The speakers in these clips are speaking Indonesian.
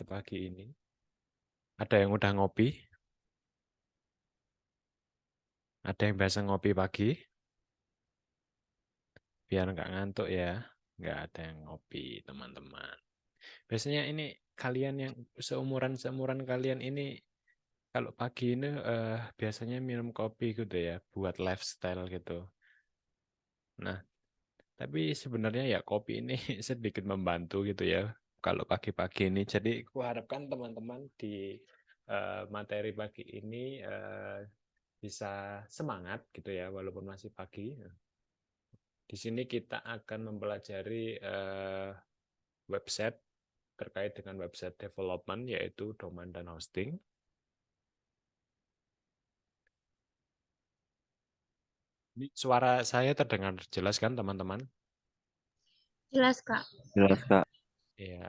sepagi ini? Ada yang udah ngopi? Ada yang biasa ngopi pagi? Biar nggak ngantuk ya. Nggak ada yang ngopi, teman-teman. Biasanya ini kalian yang seumuran kalian ini kalau pagi ini biasanya minum kopi gitu ya, buat lifestyle gitu. Nah, tapi sebenarnya ya kopi ini sedikit membantu gitu ya kalau pagi-pagi ini. Jadi aku harapkan teman-teman di materi pagi ini bisa semangat gitu ya walaupun masih pagi. Di sini kita akan mempelajari website terkait dengan website development yaitu domain dan hosting. Ini suara saya terdengar jelas kan teman-teman? Jelas, Kak. Jelas, Kak. Iya.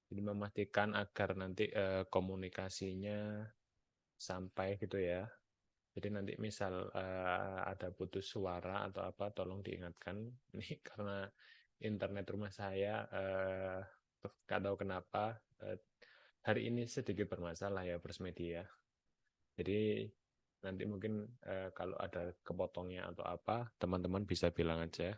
Jadi memastikan agar nanti komunikasinya sampai gitu ya. Jadi nanti misal ada putus suara atau apa, tolong diingatkan. Ini karena internet rumah saya nggak tahu kenapa hari ini sedikit bermasalah ya First Media. Jadi nanti mungkin kalau ada kepotongnya atau apa, teman-teman bisa bilang aja.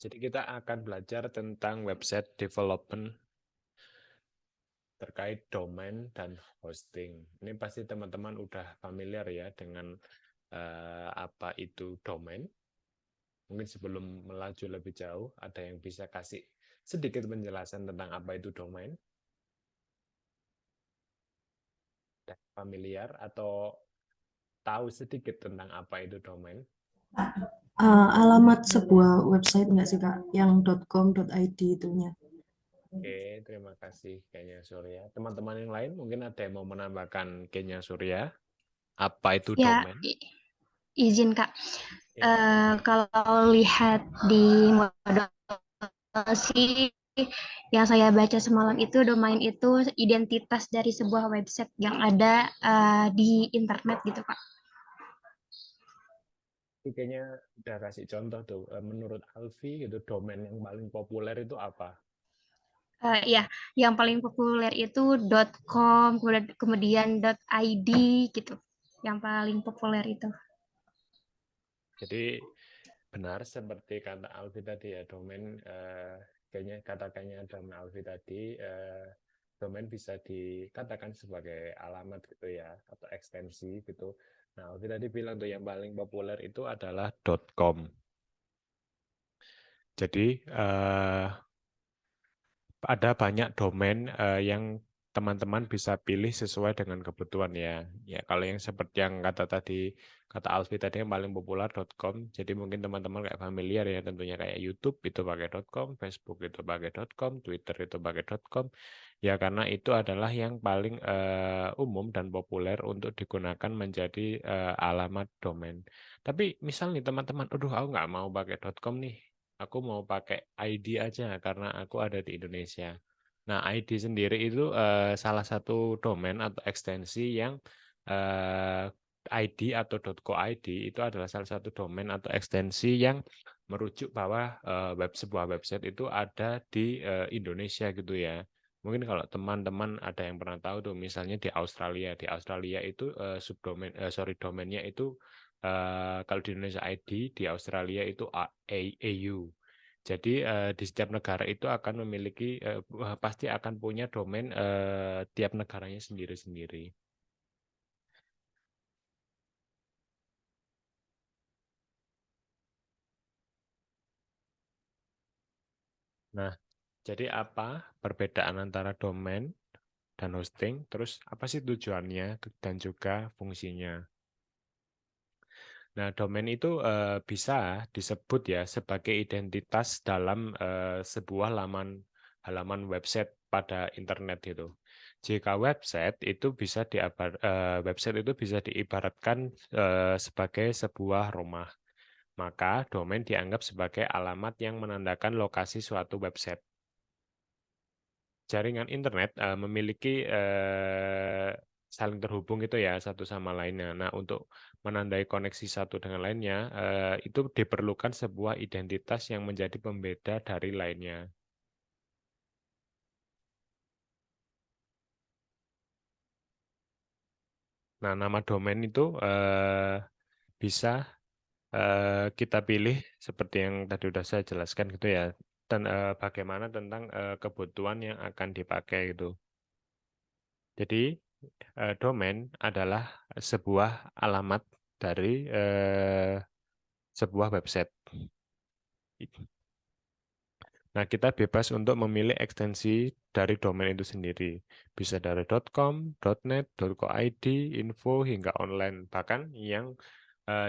Jadi kita akan belajar tentang website development terkait domain dan hosting. Ini pasti teman-teman udah familiar ya dengan apa itu domain. Mungkin sebelum melaju lebih jauh, ada yang bisa kasih sedikit penjelasan tentang apa itu domain? Udah familiar atau tahu sedikit tentang apa itu domain? Alamat sebuah website nggak sih Kak, yang .com.id itunya? Oke, terima kasih Kenya Surya. Teman-teman yang lain mungkin ada yang mau menambahkan Kenya Surya. Apa itu Ya, domain? izin Kak. Ya. Kalau lihat di modasi yang saya baca semalam itu, domain itu identitas dari sebuah website yang ada di internet gitu, Kak. Kayaknya udah kasih contoh tuh. Menurut Alfi, itu domain yang paling populer itu apa? Ya, yang paling populer itu .com, kemudian .id gitu. Yang paling populer itu. Jadi benar seperti kata Alfi tadi ya, domain kayaknya katakannya domain Alfi tadi, domain bisa dikatakan sebagai alamat gitu ya, atau ekstensi gitu. Nah, Alfi tadi bilang tuh yang paling populer itu adalah .com. Jadi ada banyak domain yang teman-teman bisa pilih sesuai dengan kebutuhan ya. Ya kalau yang seperti yang kata Alfi tadi yang paling populer .com. Jadi mungkin teman-teman kayak familiar ya tentunya kayak YouTube itu pakai .com, Facebook itu pakai .com, Twitter itu pakai .com. Ya karena itu adalah yang paling umum dan populer untuk digunakan menjadi alamat domain. Tapi misal nih teman-teman, aduh aku nggak mau pakai .com nih. Aku mau pakai ID aja karena aku ada di Indonesia. Nah, ID sendiri itu salah satu domain atau ekstensi yang ID atau .co.id itu adalah salah satu domain atau ekstensi yang merujuk bahwa sebuah website itu ada di Indonesia gitu ya. Mungkin kalau teman-teman ada yang pernah tahu tuh misalnya di Australia. Di Australia itu subdomain domainnya itu kalau di Indonesia ID, di Australia itu AU. Jadi di setiap negara itu akan memiliki pasti akan punya domain tiap negaranya sendiri-sendiri. Nah, jadi apa perbedaan antara domain dan hosting? Terus apa sih tujuannya dan juga fungsinya? Nah, domain itu bisa disebut ya sebagai identitas dalam sebuah halaman website pada internet itu. Jika website itu bisa diibaratkan sebagai sebuah rumah, maka domain dianggap sebagai alamat yang menandakan lokasi suatu website. Jaringan internet memiliki saling terhubung itu ya satu sama lainnya. Nah, untuk menandai koneksi satu dengan lainnya, itu diperlukan sebuah identitas yang menjadi pembeda dari lainnya. Nah, nama domain itu bisa kita pilih seperti yang tadi sudah saya jelaskan gitu ya. Dan bagaimana tentang kebutuhan yang akan dipakai gitu. Jadi domain adalah sebuah alamat dari sebuah website. Nah, kita bebas untuk memilih ekstensi dari domain itu sendiri. Bisa dari .com, .net, .co.id, info, hingga online. Bahkan yang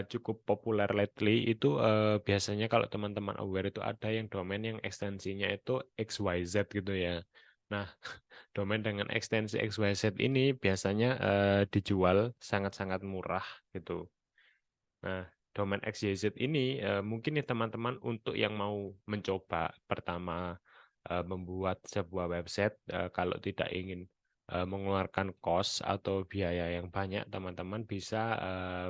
cukup populer lately itu biasanya kalau teman-teman aware itu ada yang domain yang ekstensinya itu XYZ gitu ya. Nah, domain dengan ekstensi XYZ ini biasanya dijual sangat-sangat murah gitu. Nah, domain XYZ ini mungkin nih teman-teman untuk yang mau mencoba pertama membuat sebuah website kalau tidak ingin mengeluarkan cost atau biaya yang banyak, teman-teman bisa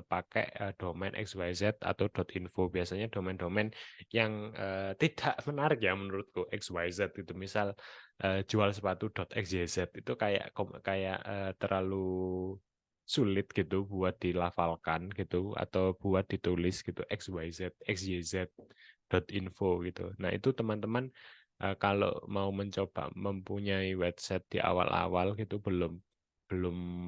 pakai domain XYZ atau .info. Biasanya domain-domain yang tidak menarik ya menurutku XYZ itu. Misal jual sepatu .xyz itu kayak terlalu sulit gitu buat dilafalkan gitu atau buat ditulis gitu xyz.info gitu. Nah, itu teman-teman kalau mau mencoba mempunyai website di awal-awal gitu belum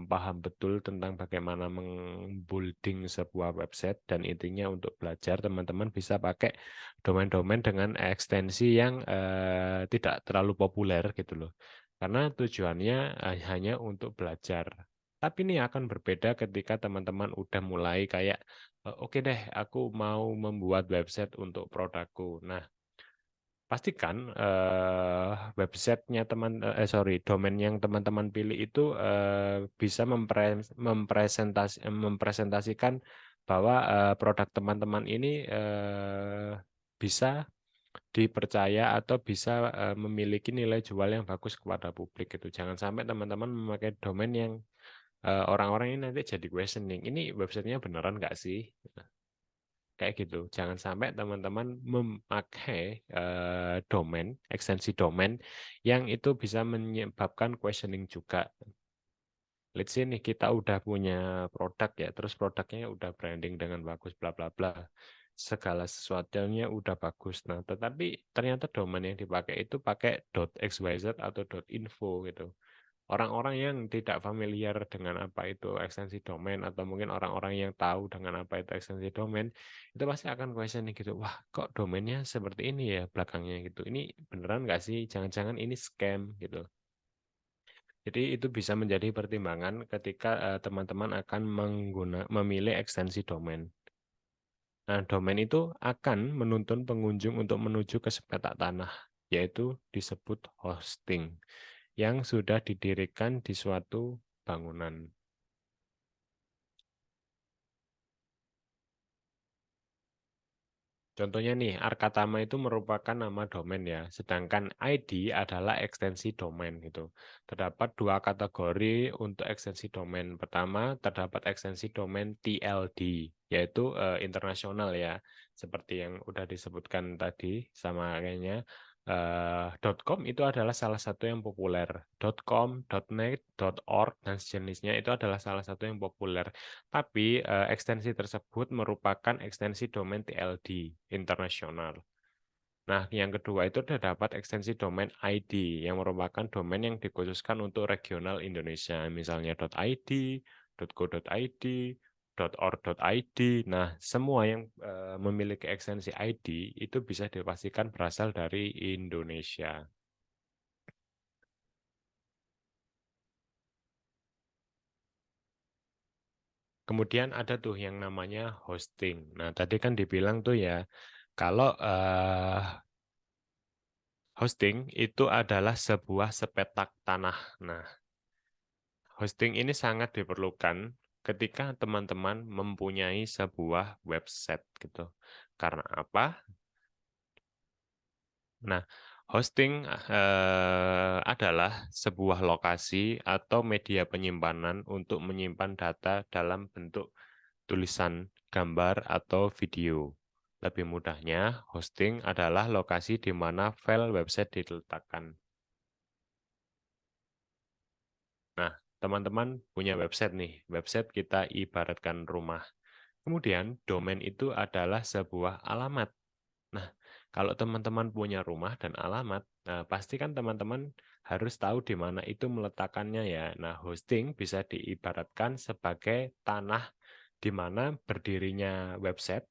paham betul tentang bagaimana membuilding sebuah website dan intinya untuk belajar, teman-teman bisa pakai domain-domain dengan ekstensi yang tidak terlalu populer gitu loh. Karena tujuannya hanya untuk belajar. Tapi ini akan berbeda ketika teman-teman udah mulai kayak oke deh, aku mau membuat website untuk produkku. Nah, pastikan websitenya domain yang teman-teman pilih itu bisa mempresentasikan bahwa produk teman-teman ini bisa dipercaya atau bisa memiliki nilai jual yang bagus kepada publik itu. Jangan sampai teman-teman memakai domain yang orang-orang ini nanti jadi questioning. Ini websitenya beneran nggak sih? Kayak gitu. Jangan sampai teman-teman memakai domain, ekstensi domain yang itu bisa menyebabkan questioning juga. Let's say nih kita udah punya produk ya, terus produknya udah branding dengan bagus, bla bla bla. Segala sesuatunya udah bagus. Nah, tetapi ternyata domain yang dipakai itu pakai .xyz atau .info gitu. Orang-orang yang tidak familiar dengan apa itu ekstensi domain atau mungkin orang-orang yang tahu dengan apa itu ekstensi domain itu pasti akan questioning gitu, wah kok domainnya seperti ini ya belakangnya gitu, ini beneran nggak sih, jangan-jangan ini scam gitu. Jadi itu bisa menjadi pertimbangan ketika teman-teman akan memilih ekstensi domain. Nah, domain itu akan menuntun pengunjung untuk menuju ke sepetak tanah, yaitu disebut hosting, yang sudah didirikan di suatu bangunan. Contohnya nih, Arkatama itu merupakan nama domain ya, sedangkan ID adalah ekstensi domain gitu. Terdapat dua kategori untuk ekstensi domain. Pertama, terdapat ekstensi domain TLD, yaitu internasional ya, seperti yang udah disebutkan tadi sama kayaknya. .com itu adalah salah satu yang populer. .com, .net, .org, dan sejenisnya itu adalah salah satu yang populer. Tapi ekstensi tersebut merupakan ekstensi domain TLD, internasional. Nah, yang kedua itu terdapat ekstensi domain ID, yang merupakan domain yang dikhususkan untuk regional Indonesia, misalnya .id, .co.id, .org.id. Nah, semua yang memiliki ekstensi ID itu bisa dipastikan berasal dari Indonesia. Kemudian ada tuh yang namanya hosting. Nah, tadi kan dibilang tuh ya, kalau hosting itu adalah sebuah sepetak tanah. Nah, hosting ini sangat diperlukan ketika teman-teman mempunyai sebuah website gitu. Karena apa? Nah, Hosting adalah sebuah lokasi atau media penyimpanan untuk menyimpan data dalam bentuk tulisan, gambar, atau video. Lebih mudahnya, hosting adalah lokasi di mana file website diletakkan. Nah, teman-teman punya website nih. Website kita ibaratkan rumah. Kemudian, domain itu adalah sebuah alamat. Nah, kalau teman-teman punya rumah dan alamat, nah pasti kan teman-teman harus tahu di mana itu meletakkannya ya. Nah, hosting bisa diibaratkan sebagai tanah di mana berdirinya website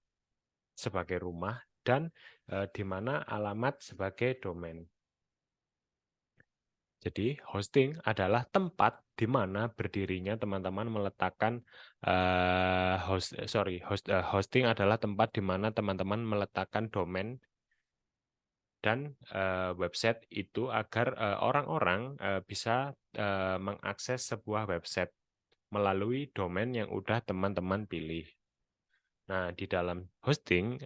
sebagai rumah dan di mana alamat sebagai domain. Jadi, hosting adalah tempat di mana berdirinya teman-teman meletakkan hosting adalah tempat di mana teman-teman meletakkan domain dan website itu agar orang-orang bisa mengakses sebuah website melalui domain yang udah teman-teman pilih. Nah, di dalam hosting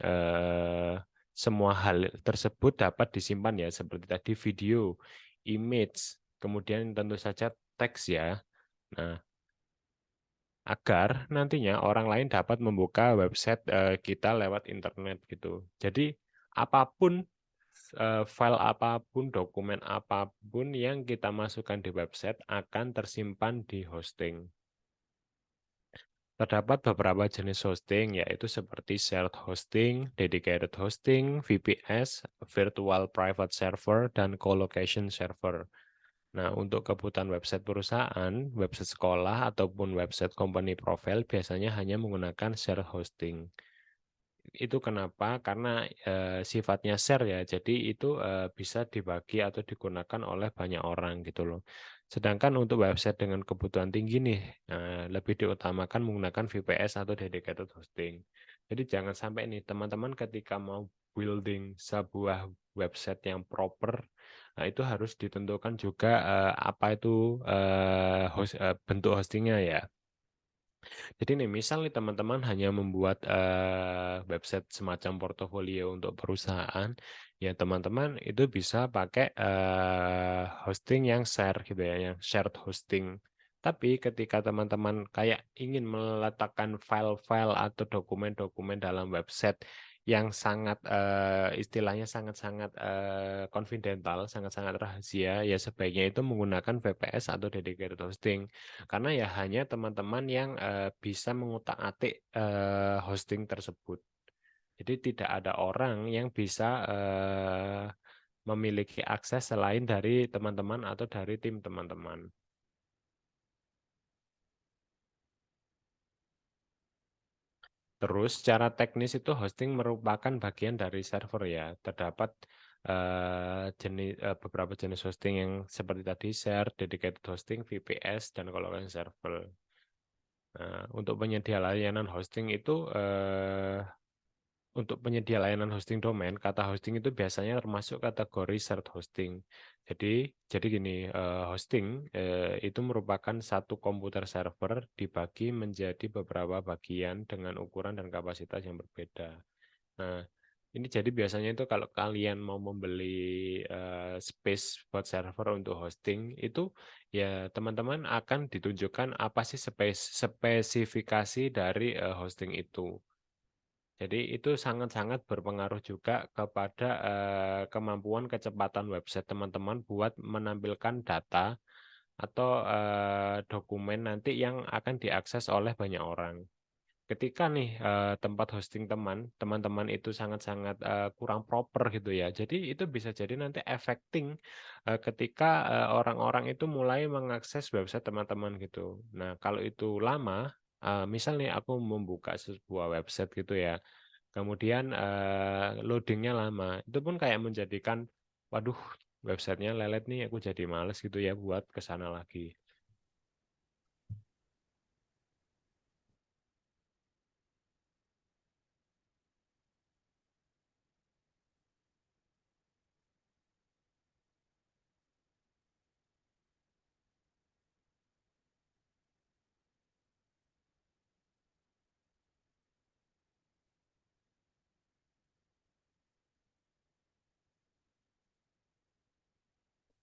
semua hal tersebut dapat disimpan ya, seperti tadi video, image, kemudian tentu saja teks ya. Nah, agar nantinya orang lain dapat membuka website kita lewat internet gitu. Jadi apapun file apapun, dokumen apapun yang kita masukkan di website akan tersimpan di hosting. Terdapat beberapa jenis hosting, yaitu seperti shared hosting, dedicated hosting, VPS, virtual private server, dan colocation server. Nah, untuk kebutuhan website perusahaan, website sekolah, ataupun website company profile biasanya hanya menggunakan shared hosting. Itu kenapa? Karena sifatnya share ya, jadi itu bisa dibagi atau digunakan oleh banyak orang gitu loh. Sedangkan untuk website dengan kebutuhan tinggi nih, lebih diutamakan menggunakan VPS atau dedicated hosting. Jadi jangan sampai nih teman-teman ketika mau building sebuah website yang proper, nah itu harus ditentukan juga apa itu bentuk hostingnya ya. Jadi nih, misal nih teman-teman hanya membuat website semacam portofolio untuk perusahaan, ya teman-teman itu bisa pakai hosting yang share gitu ya, yang shared hosting. Tapi ketika teman-teman kayak ingin meletakkan file-file atau dokumen-dokumen dalam website yang sangat istilahnya sangat-sangat confidential, sangat-sangat rahasia, ya sebaiknya itu menggunakan VPS atau dedicated hosting. Karena ya hanya teman-teman yang bisa mengutak-atik hosting tersebut. Jadi tidak ada orang yang bisa memiliki akses selain dari teman-teman atau dari tim teman-teman. Terus secara teknis itu hosting merupakan bagian dari server ya. Terdapat beberapa jenis hosting yang seperti tadi share, dedicated hosting, VPS, dan colocation server. Nah, untuk penyedia layanan hosting itu untuk penyedia layanan hosting domain, kata hosting itu biasanya termasuk kategori shared hosting. Jadi gini, hosting itu merupakan satu komputer server dibagi menjadi beberapa bagian dengan ukuran dan kapasitas yang berbeda. Nah, ini jadi biasanya itu kalau kalian mau membeli space buat server untuk hosting itu ya teman-teman akan ditunjukkan apa sih spesifikasi dari hosting itu. Jadi itu sangat-sangat berpengaruh juga kepada kemampuan kecepatan website teman-teman buat menampilkan data atau dokumen nanti yang akan diakses oleh banyak orang. Ketika nih tempat hosting teman-teman itu sangat-sangat kurang proper gitu ya. Jadi itu bisa jadi nanti affecting ketika orang-orang itu mulai mengakses website teman-teman gitu. Nah, kalau itu lama, misal nih aku membuka sebuah website gitu ya. Kemudian loadingnya lama. Itu pun kayak menjadikan, waduh, websitenya lelet nih, aku jadi males gitu ya buat ke sana lagi.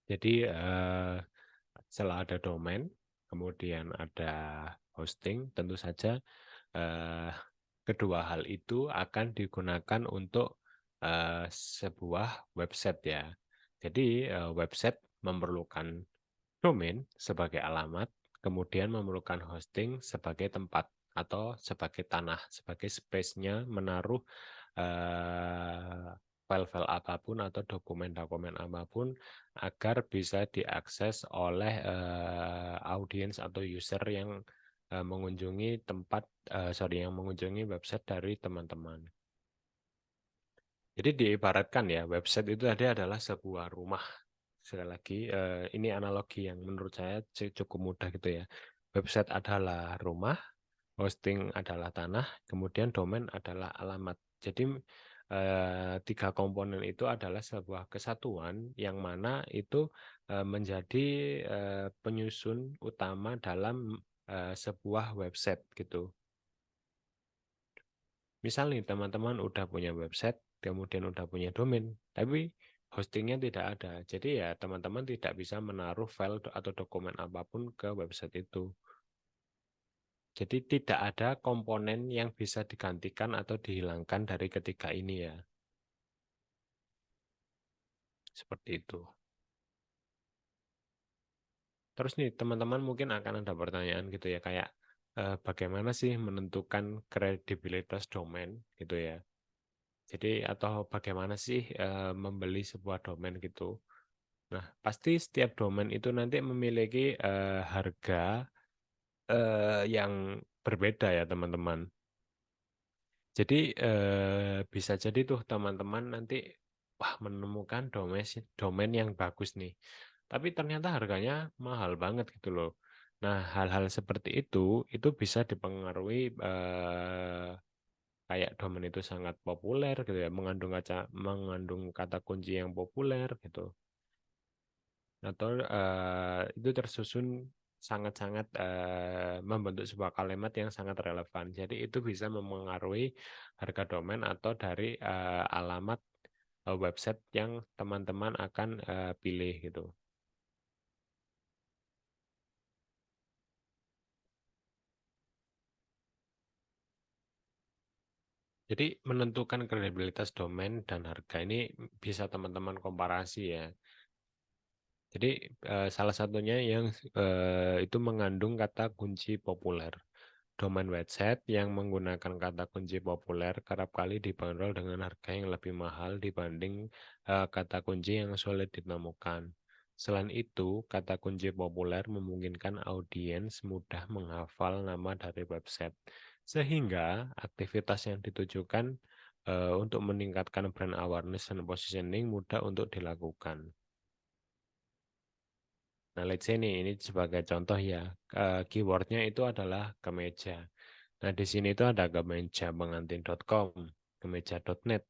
Jadi setelah ada domain, kemudian ada hosting, tentu saja kedua hal itu akan digunakan untuk sebuah website ya. Jadi website memerlukan domain sebagai alamat, kemudian memerlukan hosting sebagai tempat atau sebagai tanah, sebagai space-nya menaruh file-file apapun atau dokumen-dokumen apapun agar bisa diakses oleh audiens atau user yang mengunjungi yang mengunjungi website dari teman-teman. Jadi diibaratkan ya, website itu tadi adalah sebuah rumah. Sekali lagi, ini analogi yang menurut saya cukup mudah gitu ya. Website adalah rumah, hosting adalah tanah, kemudian domain adalah alamat. Jadi tiga komponen itu adalah sebuah kesatuan yang mana itu menjadi penyusun utama dalam sebuah website gitu. Misal nih teman-teman udah punya website, kemudian udah punya domain, tapi hostingnya tidak ada. Jadi ya teman-teman tidak bisa menaruh file atau dokumen apapun ke website itu. Jadi tidak ada komponen yang bisa digantikan atau dihilangkan dari ketiga ini ya. Seperti itu. Terus nih teman-teman mungkin akan ada pertanyaan gitu ya, kayak bagaimana sih menentukan kredibilitas domain gitu ya. Jadi atau bagaimana sih membeli sebuah domain gitu. Nah, pasti setiap domain itu nanti memiliki harga yang berbeda ya teman-teman. Jadi bisa jadi tuh teman-teman nanti menemukan domain yang bagus nih. Tapi ternyata harganya mahal banget gitu loh. Nah, hal-hal seperti itu bisa dipengaruhi kayak domain itu sangat populer gitu ya, mengandung kata kunci yang populer gitu. Atau itu tersusun sangat-sangat membentuk sebuah kalimat yang sangat relevan. Jadi itu bisa memengaruhi harga domain atau dari alamat website yang teman-teman akan pilih gitu. Jadi menentukan kredibilitas domain dan harga ini bisa teman-teman komparasi ya. Jadi salah satunya yang itu mengandung kata kunci populer. Domain website yang menggunakan kata kunci populer kerap kali dibanderol dengan harga yang lebih mahal dibanding kata kunci yang sulit ditemukan. Selain itu, kata kunci populer memungkinkan audiens mudah menghafal nama dari website, sehingga aktivitas yang ditujukan untuk meningkatkan brand awareness dan positioning mudah untuk dilakukan. Nah, let's say ini sebagai contoh ya, keywordnya itu adalah kemeja. Nah, di sini itu ada kemejapengantin.com, kemeja.net,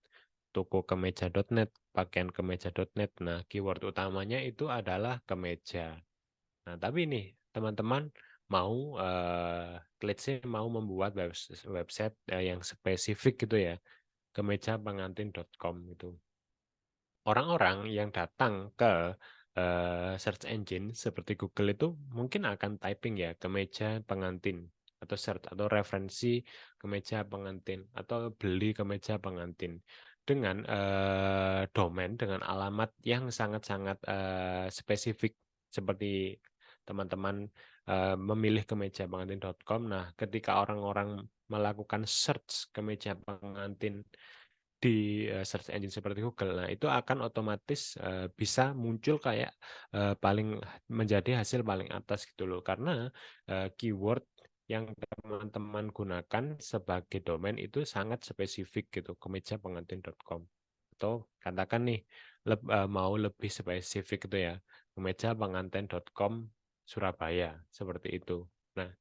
toko kemeja.net, pakaian kemeja.net. Nah, keyword utamanya itu adalah kemeja. Nah, tapi nih, teman-teman mau, let's say mau membuat website yang spesifik gitu ya, kemejapengantin.com itu. Orang-orang yang datang ke search engine seperti Google itu mungkin akan typing ya kemeja pengantin atau search atau referensi kemeja pengantin atau beli kemeja pengantin dengan domain dengan alamat yang sangat-sangat spesifik seperti teman-teman memilih kemejapengantin.com. Nah, ketika orang-orang melakukan search kemeja pengantin di search engine seperti Google, nah itu akan otomatis bisa muncul kayak paling menjadi hasil paling atas gitu loh, karena keyword yang teman-teman gunakan sebagai domain itu sangat spesifik gitu, kemejapengantin.com. Atau katakan nih mau lebih spesifik gitu ya, kemejapengantin.com Surabaya seperti itu. Nah,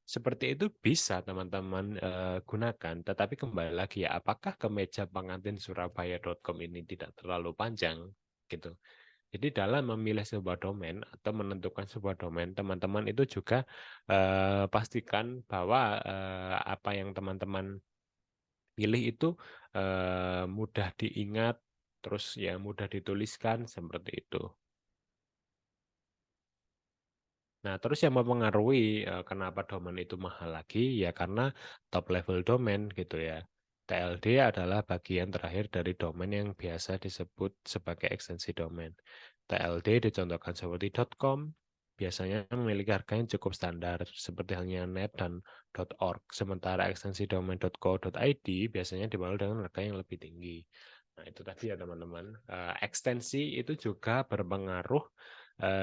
seperti itu bisa teman-teman gunakan, tetapi kembali lagi ya, apakah kemejapengantinsurabaya.com ini tidak terlalu panjang gitu. Jadi dalam memilih sebuah domain atau menentukan sebuah domain, teman-teman itu juga pastikan bahwa apa yang teman-teman pilih itu mudah diingat, terus ya mudah dituliskan seperti itu. Nah, terus yang mempengaruhi kenapa domain itu mahal lagi ya karena top level domain gitu ya. TLD adalah bagian terakhir dari domain yang biasa disebut sebagai ekstensi domain. TLD dicontohkan seperti .com, biasanya memiliki harga yang cukup standar seperti halnya net dan .org. Sementara ekstensi domain .co.id biasanya dibangun dengan harga yang lebih tinggi. Nah, itu tadi ya teman-teman. Ekstensi itu juga berpengaruh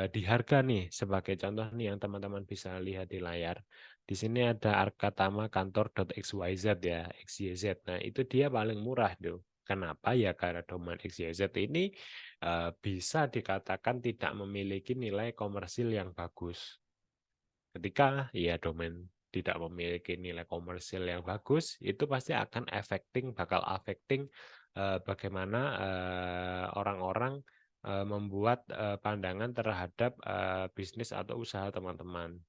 di harga nih. Sebagai contoh nih yang teman-teman bisa lihat di layar. Di sini ada Arkatama kantor.xyz ya, XYZ. Nah, itu dia paling murah tuh. Kenapa ya? Karena domain XYZ ini bisa dikatakan tidak memiliki nilai komersil yang bagus. Ketika ya domain tidak memiliki nilai komersil yang bagus, itu pasti akan bakal affecting bagaimana orang-orang membuat pandangan terhadap bisnis atau usaha teman-teman.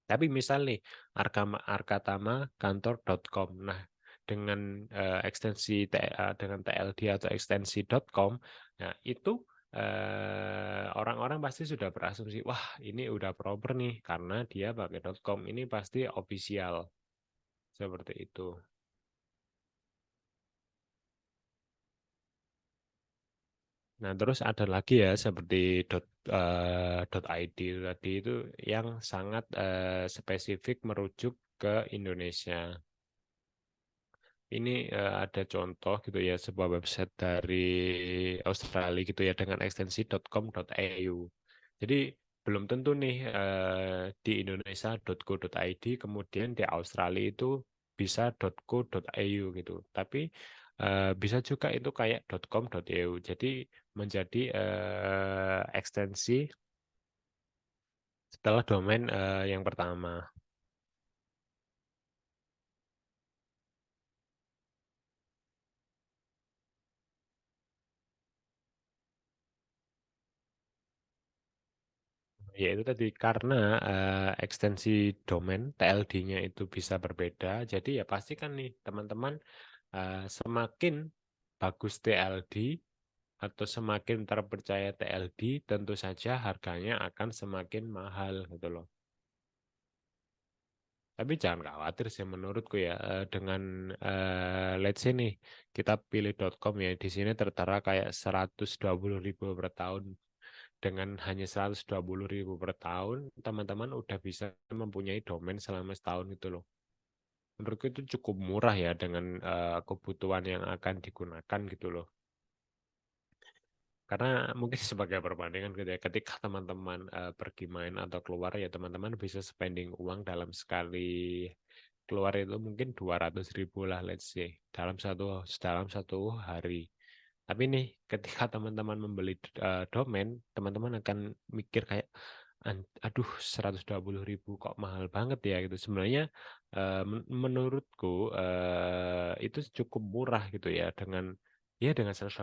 Tapi misal nih arkatama-kantor.com. Nah, dengan ekstensi dengan TLD atau ekstensi .com, nah itu orang-orang pasti sudah berasumsi, wah ini udah proper nih karena dia pakai .com, ini pasti official seperti itu. Nah, terus ada lagi ya seperti .id tadi itu yang sangat spesifik merujuk ke Indonesia. Ini ada contoh gitu ya, sebuah website dari Australia gitu ya dengan ekstensi .com.au. Jadi belum tentu nih di Indonesia .co.id, kemudian di Australia itu bisa .co.au gitu. Tapi bisa juga itu kayak .com.au. Jadi menjadi ekstensi setelah domain yang pertama. Ya itu tadi karena ekstensi domain TLD-nya itu bisa berbeda. Jadi ya pastikan nih teman-teman semakin bagus TLD atau semakin terpercaya TLD, tentu saja harganya akan semakin mahal gitu loh. Tapi jangan khawatir sih menurutku ya dengan let's say nih kita pilih .com ya, di sini tertera kayak 120.000 per tahun. Dengan hanya 120.000 per tahun, teman-teman udah bisa mempunyai domain selama setahun gitu loh. Menurutku itu cukup murah ya dengan kebutuhan yang akan digunakan gitu loh. Karena mungkin sebagai perbandingan gitu ya, ketika teman-teman pergi main atau keluar ya teman-teman bisa spending uang dalam sekali keluar itu mungkin 200.000 lah let's say dalam satu hari. Tapi nih ketika teman-teman membeli domain, teman-teman akan mikir kayak aduh 120.000 kok mahal banget ya gitu. Sebenarnya menurutku itu cukup murah gitu ya dengan 120.000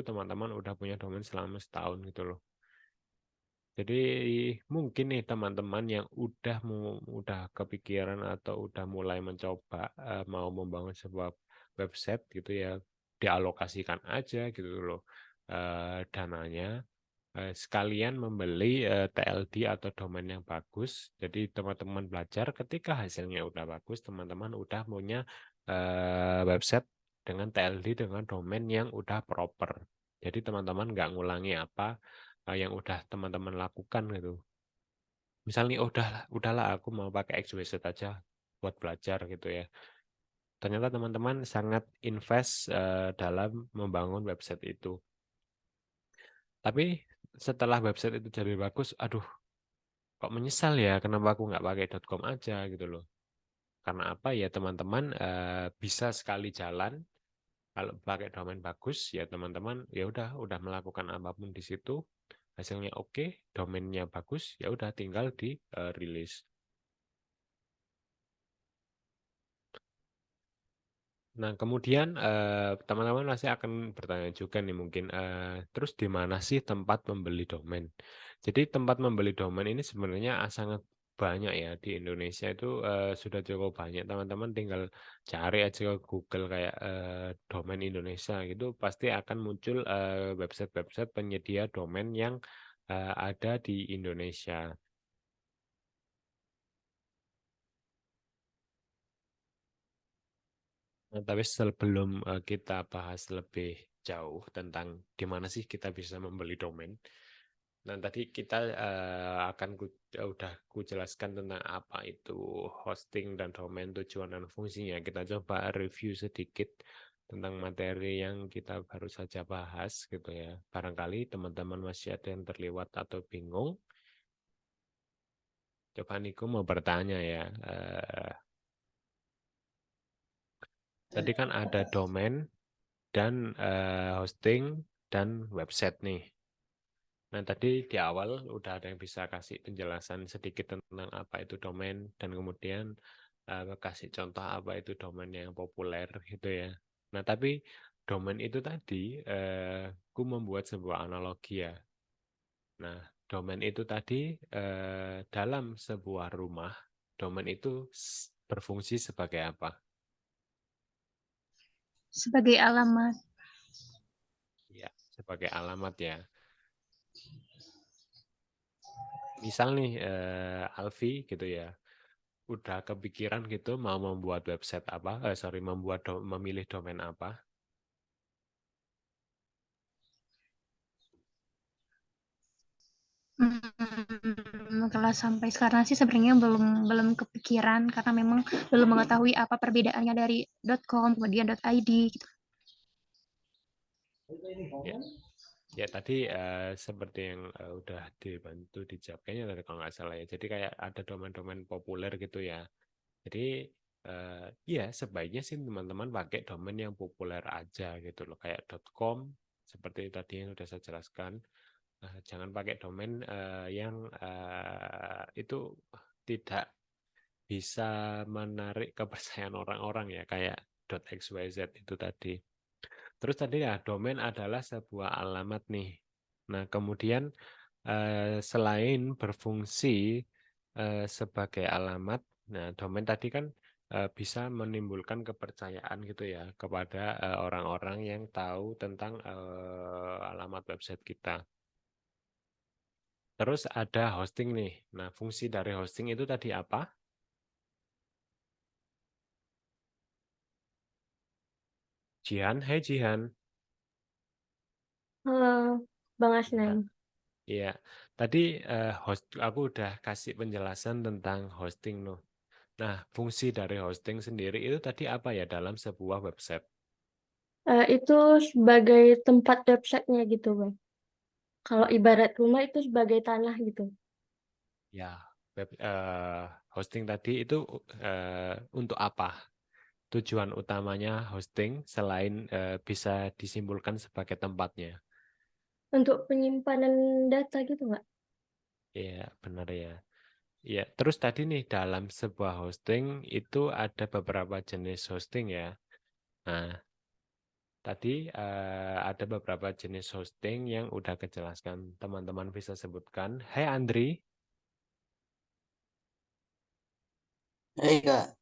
teman-teman udah punya domain selama setahun gitu loh. Jadi mungkin nih teman-teman yang udah kepikiran atau udah mulai mencoba mau membangun sebuah website gitu ya, dialokasikan aja gitu loh dananya, sekalian membeli TLD atau domain yang bagus. Jadi teman-teman belajar ketika hasilnya udah bagus, teman-teman udah punya website dengan TLD dengan domain yang udah proper. Jadi teman-teman nggak ngulangi apa yang udah teman-teman lakukan gitu. Misalnya udahlah aku mau pakai XYZ aja buat belajar gitu ya. Ternyata teman-teman sangat invest dalam membangun website itu. Tapi setelah website itu jadi bagus, aduh kok menyesal ya kenapa aku nggak pakai .com aja gitu loh. Karena apa ya teman-teman bisa sekali jalan kalau pakai domain bagus ya teman-teman ya udah melakukan apapun di situ, hasilnya oke, domainnya bagus, ya udah tinggal di rilis. Nah, kemudian teman-teman pasti akan bertanya juga nih mungkin, terus di mana sih tempat membeli domain? Jadi tempat membeli domain ini sebenarnya sangat banyak ya di Indonesia itu sudah cukup banyak. Teman-teman tinggal cari aja ke Google kayak domain Indonesia gitu, pasti akan muncul website-website penyedia domain yang ada di Indonesia. Nah, tapi sebelum kita bahas lebih jauh tentang di mana sih kita bisa membeli domain. Nah, tadi kita udah ku jelaskan tentang apa itu hosting dan domain, tujuan dan fungsinya. Kita coba review sedikit tentang materi yang kita baru saja bahas gitu ya. Barangkali teman-teman masih ada yang terlewat atau bingung. Coba Niko mau bertanya ya. Tadi kan ada domain dan hosting dan website nih. Nah, tadi di awal udah ada yang bisa kasih penjelasan sedikit tentang apa itu domain dan kemudian kasih contoh apa itu domain yang populer gitu ya. Nah, tapi domain itu tadi ku membuat sebuah analogi ya. Nah, domain itu tadi dalam sebuah rumah, domain itu berfungsi sebagai apa? Sebagai alamat. Ya, sebagai alamat ya. Misal nih Alfi gitu ya, udah kepikiran gitu mau membuat website apa, memilih domain apa. Kalau sampai sekarang sih sebenarnya belum kepikiran karena memang belum mengetahui apa perbedaannya dari .com kemudian .id gitu. Ya, ya tadi seperti yang udah dibantu dijawab kayaknya tadi kalau nggak salah ya. Jadi kayak ada domain-domain populer gitu ya. Jadi ya sebaiknya sih teman-teman pakai domain yang populer aja gitu loh, kayak .com seperti tadi yang sudah saya jelaskan. Jangan pakai domain yang itu tidak bisa menarik kepercayaan orang-orang ya, kayak .xyz itu tadi. Terus tadi ya, domain adalah sebuah alamat nih. Nah, kemudian selain berfungsi sebagai alamat, nah domain tadi kan bisa menimbulkan kepercayaan gitu ya kepada orang-orang yang tahu tentang alamat website kita. Terus ada hosting nih. Nah, fungsi dari hosting itu tadi apa? Jihan, hai Jihan. Halo, Bang Ya, Asnan. iya. Tadi aku udah kasih penjelasan tentang hosting loh. Nah, fungsi dari hosting sendiri itu tadi apa ya dalam sebuah website? Itu sebagai tempat websitenya gitu, Bang. Kalau ibarat rumah itu sebagai tanah gitu. Ya, hosting tadi itu untuk apa? Tujuan utamanya hosting selain bisa disimpulkan sebagai tempatnya. Untuk penyimpanan data gitu, nggak? Iya, benar ya. Ya, terus tadi nih dalam sebuah hosting itu ada beberapa jenis hosting ya. Nah, tadi ada beberapa jenis hosting yang udah kejelaskan. Teman-teman bisa sebutkan. Hai Andri. Hai Kak,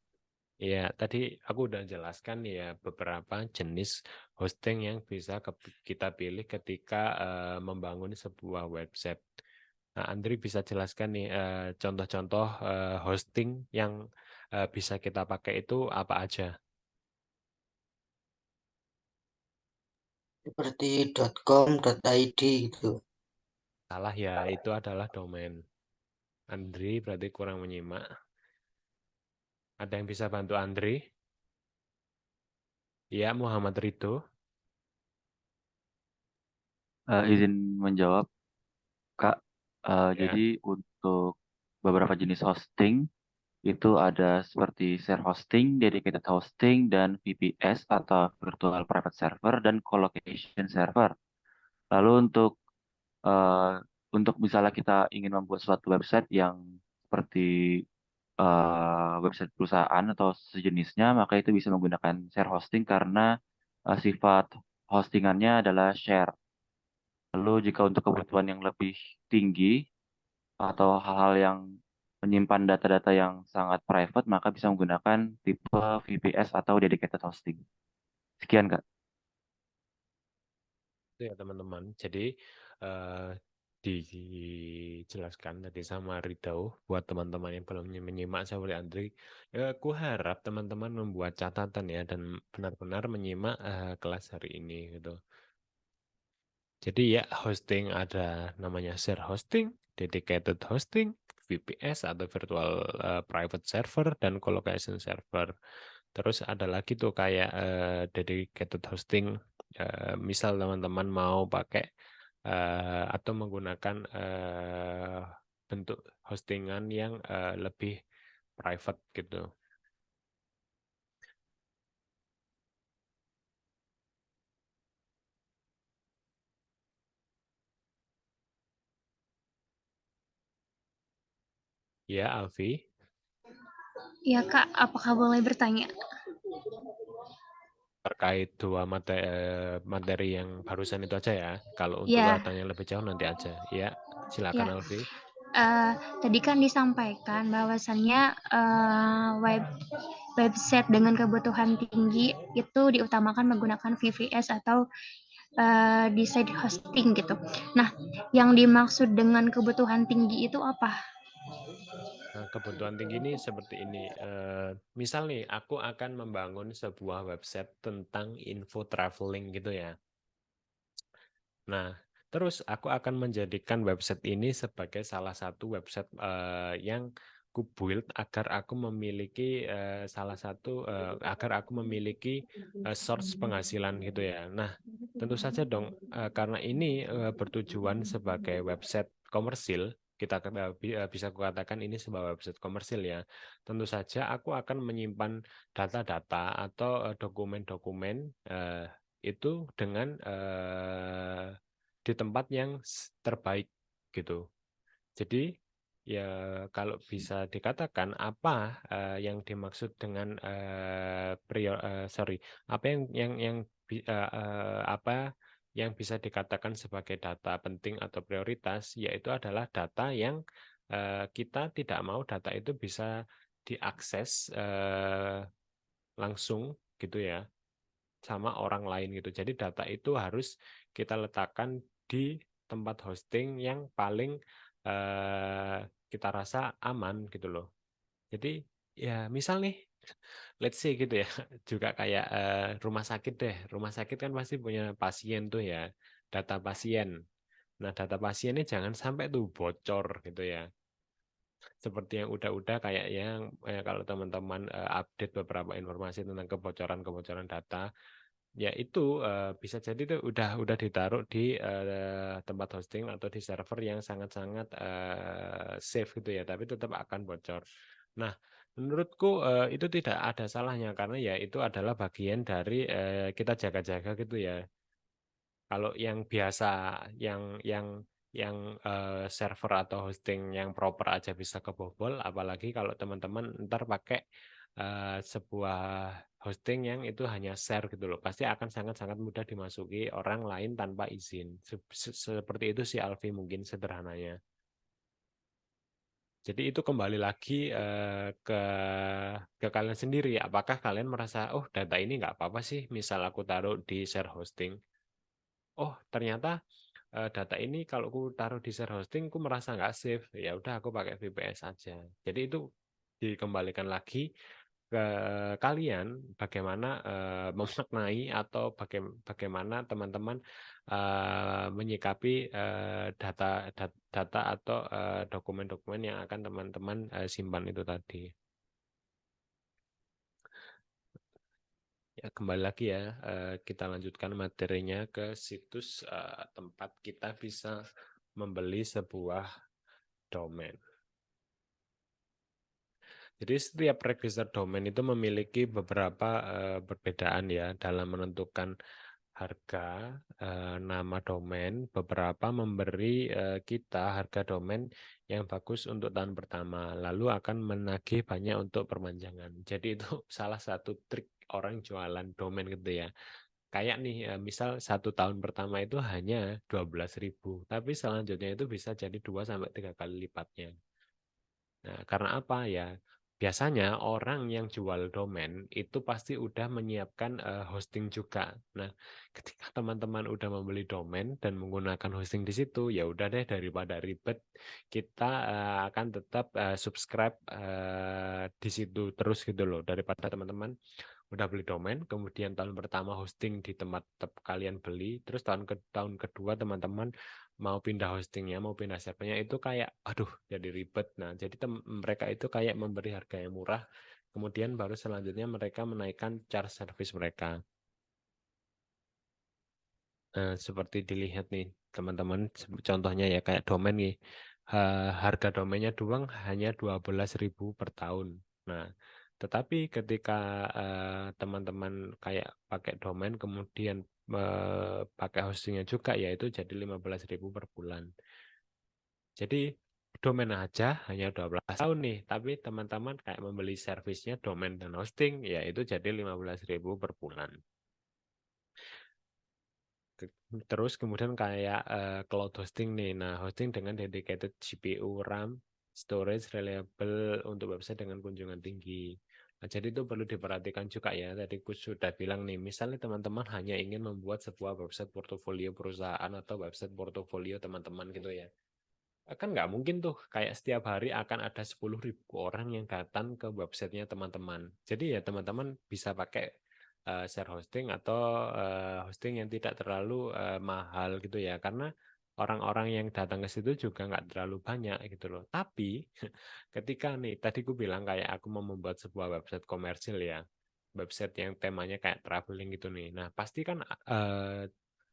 Ya, tadi aku udah jelaskan ya beberapa jenis hosting yang bisa kita pilih ketika membangun sebuah website. Nah, Andri bisa jelaskan nih contoh-contoh hosting yang bisa kita pakai itu apa aja? seperti .com, .id gitu. Salah ya, itu adalah domain. Andri berarti kurang menyimak. Ada yang bisa bantu Andri? Ya, Muhammad Ridho. Izin menjawab, Kak. Ya, Jadi untuk beberapa jenis hosting itu ada seperti share hosting, dedicated hosting, dan VPS atau virtual private server dan colocation server. Lalu eh, untuk misalnya kita ingin membuat suatu website yang seperti website perusahaan atau sejenisnya, maka itu bisa menggunakan share hosting karena sifat hostingannya adalah share. Lalu jika untuk kebutuhan yang lebih tinggi atau hal-hal yang menyimpan data-data yang sangat private, maka bisa menggunakan tipe VPS atau dedicated hosting. Sekian, Kak. itu ya teman-teman. Jadi dijelaskan tadi sama Ridho buat teman-teman yang belum menyimak seperti Andri. Aku harap teman-teman membuat catatan ya dan benar-benar menyimak kelas hari ini gitu. Jadi ya hosting ada namanya share hosting, dedicated hosting, VPS atau virtual private server dan colocation server. Terus ada lagi tuh kayak dedicated hosting. Misal teman-teman mau pakai atau menggunakan bentuk hostingan yang lebih private gitu. Ya, Alfi. Ya Kak, apakah boleh bertanya? Terkait dua materi yang barusan itu aja ya. Kalau untuk Ya, tanya lebih jauh nanti aja. Ya, ya. silakan Alfi. Tadi kan disampaikan bahwasannya website dengan kebutuhan tinggi itu diutamakan menggunakan VPS atau desain hosting gitu. Nah, yang dimaksud dengan kebutuhan tinggi itu apa? Nah, kebutuhan tinggi ini seperti ini. Misal nih, aku akan membangun sebuah website tentang info traveling gitu ya. Nah, terus aku akan menjadikan website ini sebagai salah satu website yang ku build agar aku memiliki agar aku memiliki source penghasilan gitu ya. Nah, tentu saja dong karena ini bertujuan sebagai website komersil, kita bisa kukatakan ini sebuah website komersil ya. Tentu saja aku akan menyimpan data-data atau dokumen-dokumen itu dengan di tempat yang terbaik gitu. Jadi ya kalau bisa dikatakan apa yang dimaksud dengan apa apa yang bisa dikatakan sebagai data penting atau prioritas, yaitu adalah data yang kita tidak mau data itu bisa diakses langsung gitu ya sama orang lain gitu. Jadi data itu harus kita letakkan di tempat hosting yang paling kita rasa aman gitu loh. Jadi ya misal nih, let's say gitu ya, juga kayak rumah sakit deh. Rumah sakit kan pasti punya pasien tuh ya, data pasien. Nah data pasien ini jangan sampai tuh bocor gitu ya. Seperti yang udah-udah kayak yang kalau teman-teman update beberapa informasi tentang kebocoran-kebocoran data, ya itu bisa jadi tuh udah ditaruh di tempat hosting atau di server yang sangat-sangat safe gitu ya, tapi tetap akan bocor. Nah, menurutku itu tidak ada salahnya karena ya itu adalah bagian dari kita jaga-jaga gitu ya. Kalau yang biasa, yang server atau hosting yang proper aja bisa kebobol, apalagi kalau teman-teman ntar pakai sebuah hosting yang itu hanya share gitu loh, pasti akan sangat-sangat mudah dimasuki orang lain tanpa izin. Seperti itu sih Alfi mungkin sederhananya. Jadi itu kembali lagi ke kalian sendiri. Apakah kalian merasa, oh data ini nggak apa-apa sih, misal aku taruh di share hosting. Oh ternyata data ini kalau aku taruh di share hosting, aku merasa nggak safe. Ya udah aku pakai VPS aja. Jadi itu dikembalikan lagi ke kalian bagaimana memaknai atau bagaimana teman-teman menyikapi data atau dokumen-dokumen yang akan teman-teman simpan itu tadi. Ya, kembali lagi ya, kita lanjutkan materinya ke situs tempat kita bisa membeli sebuah domain. Jadi setiap register domain itu memiliki beberapa perbedaan ya dalam menentukan harga nama domain. Beberapa memberi kita harga domain yang bagus untuk tahun pertama, lalu akan menagih banyak untuk perpanjangan. Jadi itu salah satu trik orang jualan domain gitu ya. Kayak nih, misal 1 tahun pertama itu hanya 12.000, tapi selanjutnya itu bisa jadi 2 sampai 3 kali lipatnya. Nah, karena apa ya? biasanya orang yang jual domain itu pasti udah menyiapkan hosting juga. Nah, ketika teman-teman udah membeli domain dan menggunakan hosting di situ, ya udah deh daripada ribet, kita akan tetap subscribe di situ terus gitu loh, daripada teman-teman udah beli domain, kemudian tahun pertama hosting di tempat kalian beli, terus tahun kedua teman-teman mau pindah hostingnya, mau pindah servernya, itu kayak aduh jadi ribet. Nah, jadi mereka itu kayak memberi harga yang murah, kemudian baru selanjutnya mereka menaikkan charge service mereka. Seperti dilihat nih teman-teman, contohnya ya kayak domain nih, harga domainnya doang hanya 12.000 per tahun. Nah, tetapi ketika teman-teman kayak pakai domain kemudian pakai hostingnya juga, yaitu jadi 15.000 per bulan. Jadi domain aja hanya 12 tahun nih, tapi teman-teman kayak membeli servisnya domain dan hosting, yaitu jadi 15.000 per bulan. Terus kemudian kayak cloud hosting nih. Nah, hosting dengan dedicated GPU, RAM, storage reliable untuk website dengan kunjungan tinggi. Nah, jadi itu perlu diperhatikan juga ya. Tadi aku sudah bilang nih, misalnya teman-teman hanya ingin membuat sebuah website portofolio perusahaan atau website portofolio teman-teman gitu ya. Kan nggak mungkin tuh kayak setiap hari akan ada 10.000 orang yang datang ke websitenya teman-teman. Jadi ya teman-teman bisa pakai share hosting atau hosting yang tidak terlalu mahal gitu ya, karena orang-orang yang datang ke situ juga nggak terlalu banyak gitu loh. Tapi ketika nih tadi aku bilang kayak aku mau membuat sebuah website komersil ya, website yang temanya kayak traveling gitu nih. Nah pasti kan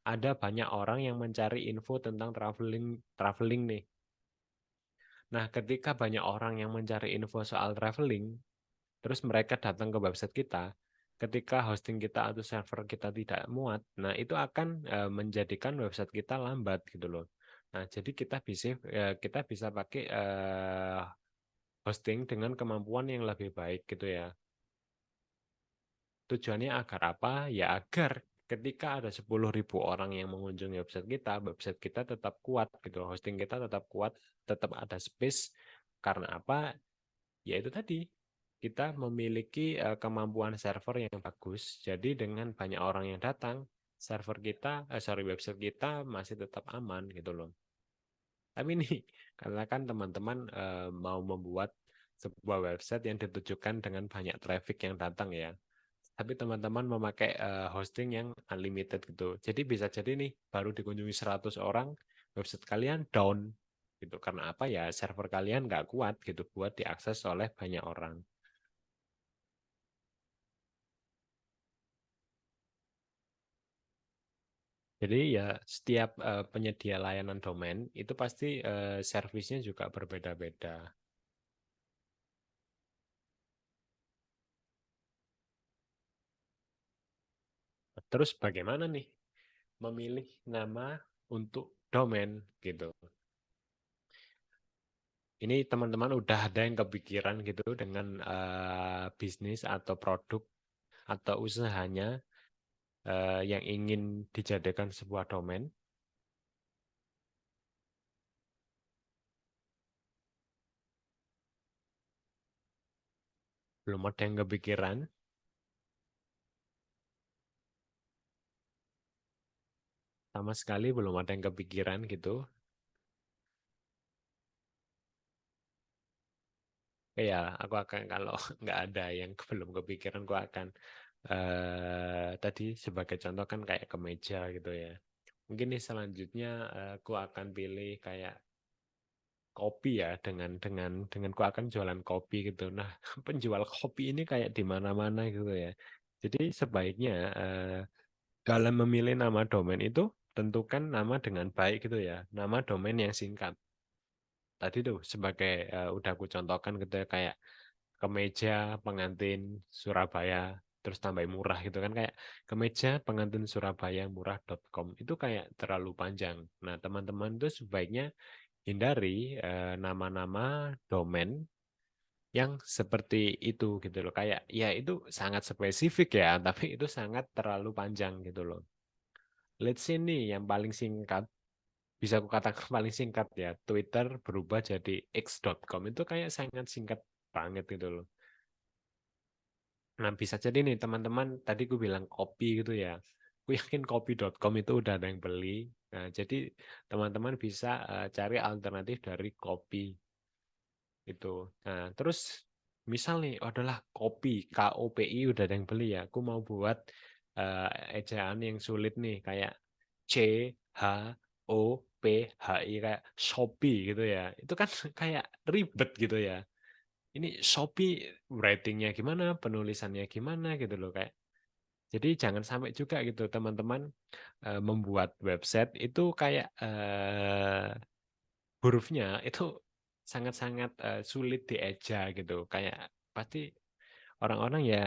ada banyak orang yang mencari info tentang traveling nih. Nah, ketika banyak orang yang mencari info soal traveling, terus mereka datang ke website kita, ketika hosting kita atau server kita tidak muat, nah itu akan menjadikan website kita lambat gitu loh. Nah, jadi kita bisa pakai hosting dengan kemampuan yang lebih baik gitu ya. Tujuannya agar apa? Ya agar ketika ada 10.000 orang yang mengunjungi website kita tetap kuat gitu, hosting kita tetap kuat, tetap ada space. Karena apa? Ya itu tadi, kita memiliki kemampuan server yang bagus. Jadi dengan banyak orang yang datang, website kita masih tetap aman gitu loh. Tapi nih, karena kan teman-teman mau membuat sebuah website yang ditujukan dengan banyak traffic yang datang ya. Tapi teman-teman memakai hosting yang unlimited gitu. Jadi bisa jadi nih, baru dikunjungi 100 orang, website kalian down gitu. Karena apa ya, server kalian nggak kuat gitu buat diakses oleh banyak orang. Jadi ya setiap penyedia layanan domain itu pasti servisnya juga berbeda-beda. Terus bagaimana nih memilih nama untuk domain gitu? Ini teman-teman udah ada yang kepikiran gitu dengan bisnis atau produk atau usahanya yang ingin dijadikan sebuah domain? Belum ada yang kepikiran? Sama sekali belum ada yang kepikiran gitu. Ya, aku akan kalau nggak ada yang belum kepikiran, aku akan tadi sebagai contoh kan kayak kemeja gitu ya. Mungkin nih selanjutnya aku akan pilih kayak kopi ya, dengan aku akan jualan kopi gitu. Nah, penjual kopi ini kayak di mana-mana gitu ya. Jadi sebaiknya dalam memilih nama domain itu tentukan nama dengan baik gitu ya. Nama domain yang singkat. Tadi tuh sebagai udah aku contohkan gitu ya, kayak kemeja pengantin Surabaya terus tambah murah gitu kan, kayak kemeja pengantin Surabaya murah.com, itu kayak terlalu panjang. Nah, teman-teman tuh sebaiknya hindari nama-nama domain yang seperti itu gitu loh. Kayak ya itu sangat spesifik ya, tapi itu sangat terlalu panjang gitu loh. Let's say nih yang paling singkat, bisa aku katakan paling singkat ya, Twitter berubah jadi x.com, itu kayak sangat singkat banget gitu loh. Nah, bisa jadi nih teman-teman, tadi gue bilang kopi gitu ya. Gue yakin kopi.com itu udah ada yang beli. Nah, jadi teman-teman bisa cari alternatif dari kopi itu. Nah, terus misal nih, adalah kopi, KOPI udah ada yang beli ya. Aku mau buat ejaan yang sulit nih, kayak CHOPHI, kayak Shopee gitu ya. Itu kan kayak ribet gitu ya. Ini Shopee writingnya gimana, penulisannya gimana gitu loh, kayak. Jadi jangan sampai juga gitu teman-teman membuat website itu kayak hurufnya itu sangat-sangat sulit dieja gitu. Kayak pasti orang-orang ya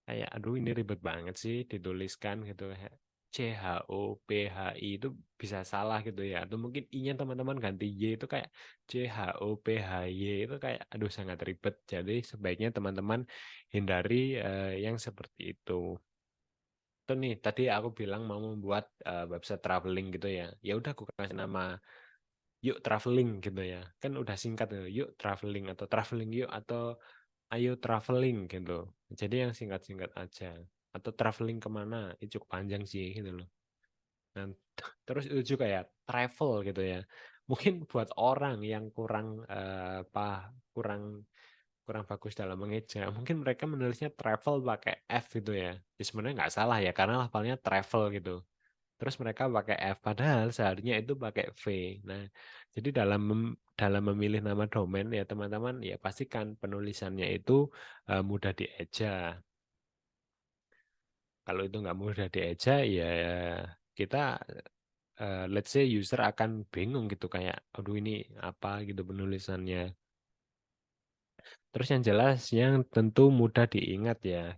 kayak aduh ini ribet banget sih dituliskan gitu. CHOPHI itu bisa salah gitu ya. Atau mungkin I-nya teman-teman ganti Y itu kayak CHOPHY itu kayak aduh sangat ribet. Jadi sebaiknya teman-teman hindari yang seperti itu. Itu nih tadi aku bilang mau membuat website traveling gitu ya. Ya udah aku kasih nama yuk traveling gitu ya. Kan udah singkat gitu. Yuk traveling atau traveling yuk atau ayo traveling gitu. Jadi yang singkat-singkat aja. Atau traveling kemana? Itu cukup panjang sih gitu loh. Nah, terus itu juga ya travel gitu ya. Mungkin buat orang yang kurang kurang kurang bagus dalam mengeja, mungkin mereka menulisnya travel pakai F gitu ya. Ya sebenarnya nggak salah ya karena lafalnya travel gitu. Terus mereka pakai F padahal seharusnya itu pakai V. Nah, jadi dalam memilih nama domain ya teman-teman ya pastikan penulisannya itu mudah dieja. Kalau itu nggak mudah dieja ya kita let's say user akan bingung gitu kayak aduh ini apa gitu penulisannya. Terus yang jelas yang tentu mudah diingat ya.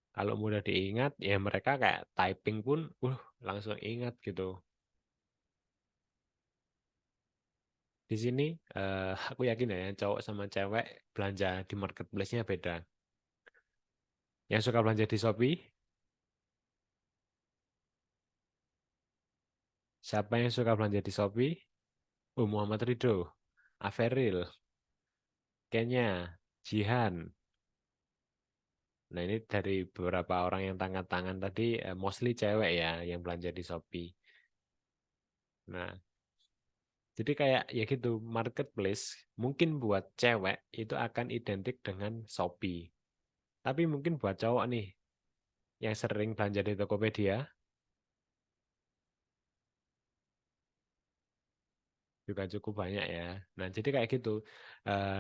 Kalau mudah diingat ya mereka kayak typing pun langsung ingat gitu. Di sini aku yakin ya yang cowok sama cewek belanja di marketplace-nya beda. Yang suka belanja di Shopee, siapa yang suka belanja di Shopee? Muhammad Ridho, Averil, Kenya, Jihan. Nah ini dari beberapa orang yang tangan-tangan tadi, mostly cewek ya yang belanja di Shopee. Nah, jadi kayak ya gitu, marketplace mungkin buat cewek itu akan identik dengan Shopee. Tapi mungkin buat cowok nih, yang sering belanja di Tokopedia, juga cukup banyak ya. Nah, jadi kayak gitu.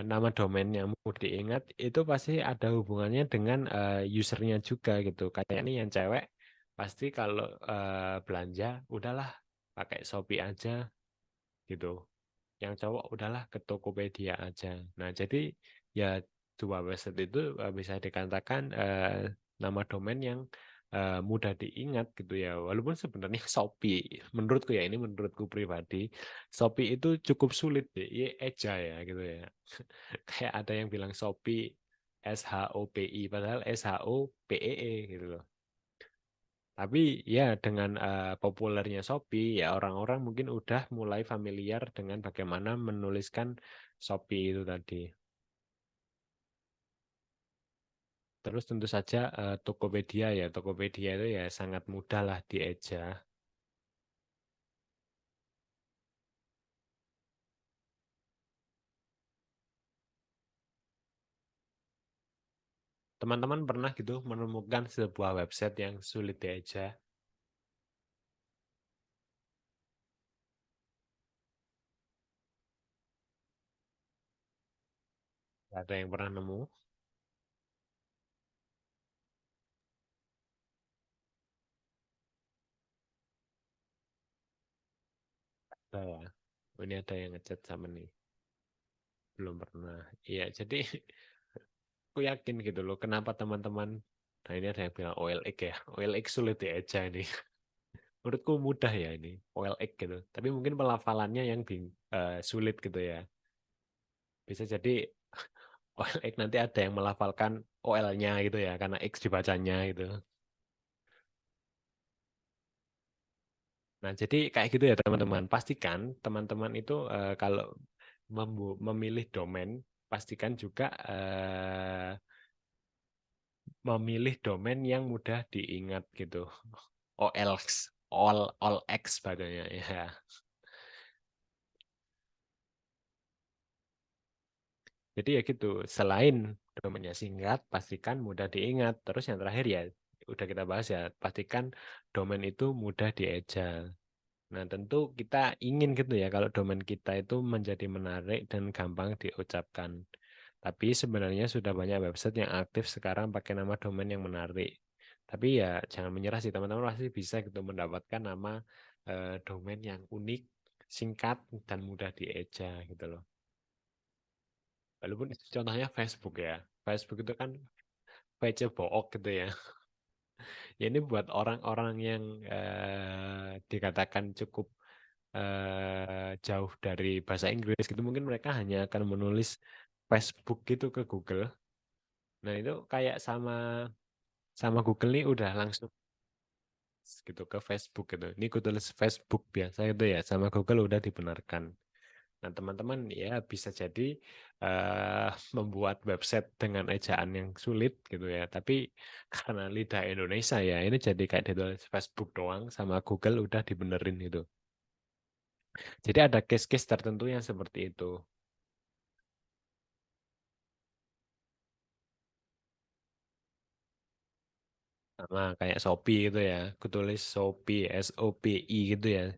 Nama domain yang mudah diingat itu pasti ada hubungannya dengan usernya juga gitu. Kayak ini yang cewek pasti kalau belanja udahlah pakai Shopee aja gitu. Yang cowok udahlah ke Tokopedia aja. Nah, jadi ya dua website itu bisa dikatakan nama domain yang mudah diingat gitu ya. Walaupun sebenarnya Shopee, menurutku ya ini menurutku pribadi, Shopee itu cukup sulit deh, ya eja ya gitu ya. Kayak ada yang bilang Shopee SHOPI padahal SHOPEE gitu loh. Tapi ya dengan populernya Shopee ya orang-orang mungkin udah mulai familiar dengan bagaimana menuliskan Shopee itu tadi. Terus tentu saja Tokopedia ya, Tokopedia itu ya sangat mudah lah dieja. Teman-teman pernah gitu menemukan sebuah website yang sulit dieja? Ada yang pernah nemu? Ada ya. Ini ada yang ngechat sama nih. Belum pernah. Iya, jadi aku yakin gitu loh. Kenapa teman-teman? Nah ini ada yang bilang OLX ya. OLX sulit dieja ini. Menurutku mudah ya ini. OLX gitu. Tapi mungkin pelafalannya yang sulit gitu ya. Bisa jadi OLX nanti ada yang melafalkan OL-nya gitu ya. Karena X dibacanya gitu. Nah, jadi kayak gitu ya teman-teman. Pastikan teman-teman itu kalau memilih domain, pastikan juga memilih domain yang mudah diingat gitu. OLX badannya ya. Jadi ya gitu, selain domainnya singkat, pastikan mudah diingat. Terus yang terakhir ya, udah kita bahas ya, pastikan domain itu mudah dieja. Nah, tentu kita ingin gitu ya, kalau domain kita itu menjadi menarik dan gampang diucapkan. Tapi sebenarnya sudah banyak website yang aktif sekarang pakai nama domain yang menarik. Tapi ya jangan menyerah sih, teman-teman pasti bisa gitu mendapatkan nama domain yang unik, singkat, dan mudah dieja gitu loh. Walaupun itu contohnya Facebook ya. Facebook itu kan page book gitu ya. Ya ini buat orang-orang yang dikatakan cukup jauh dari bahasa Inggris gitu. Mungkin mereka hanya akan menulis Facebook gitu ke Google. Nah itu kayak sama Google nih udah langsung gitu ke Facebook gitu. Ini aku tulis Facebook biasa gitu ya. Sama Google udah dibenarkan. Nah, teman-teman ya bisa jadi membuat website dengan ejaan yang sulit gitu ya. Tapi karena lidah Indonesia ya, ini jadi kayak ditulis Facebook doang sama Google udah dibenerin gitu. Jadi ada case-case tertentu yang seperti itu. Sama kayak Shopee gitu ya. Aku tulis Shopee, SOPI gitu ya.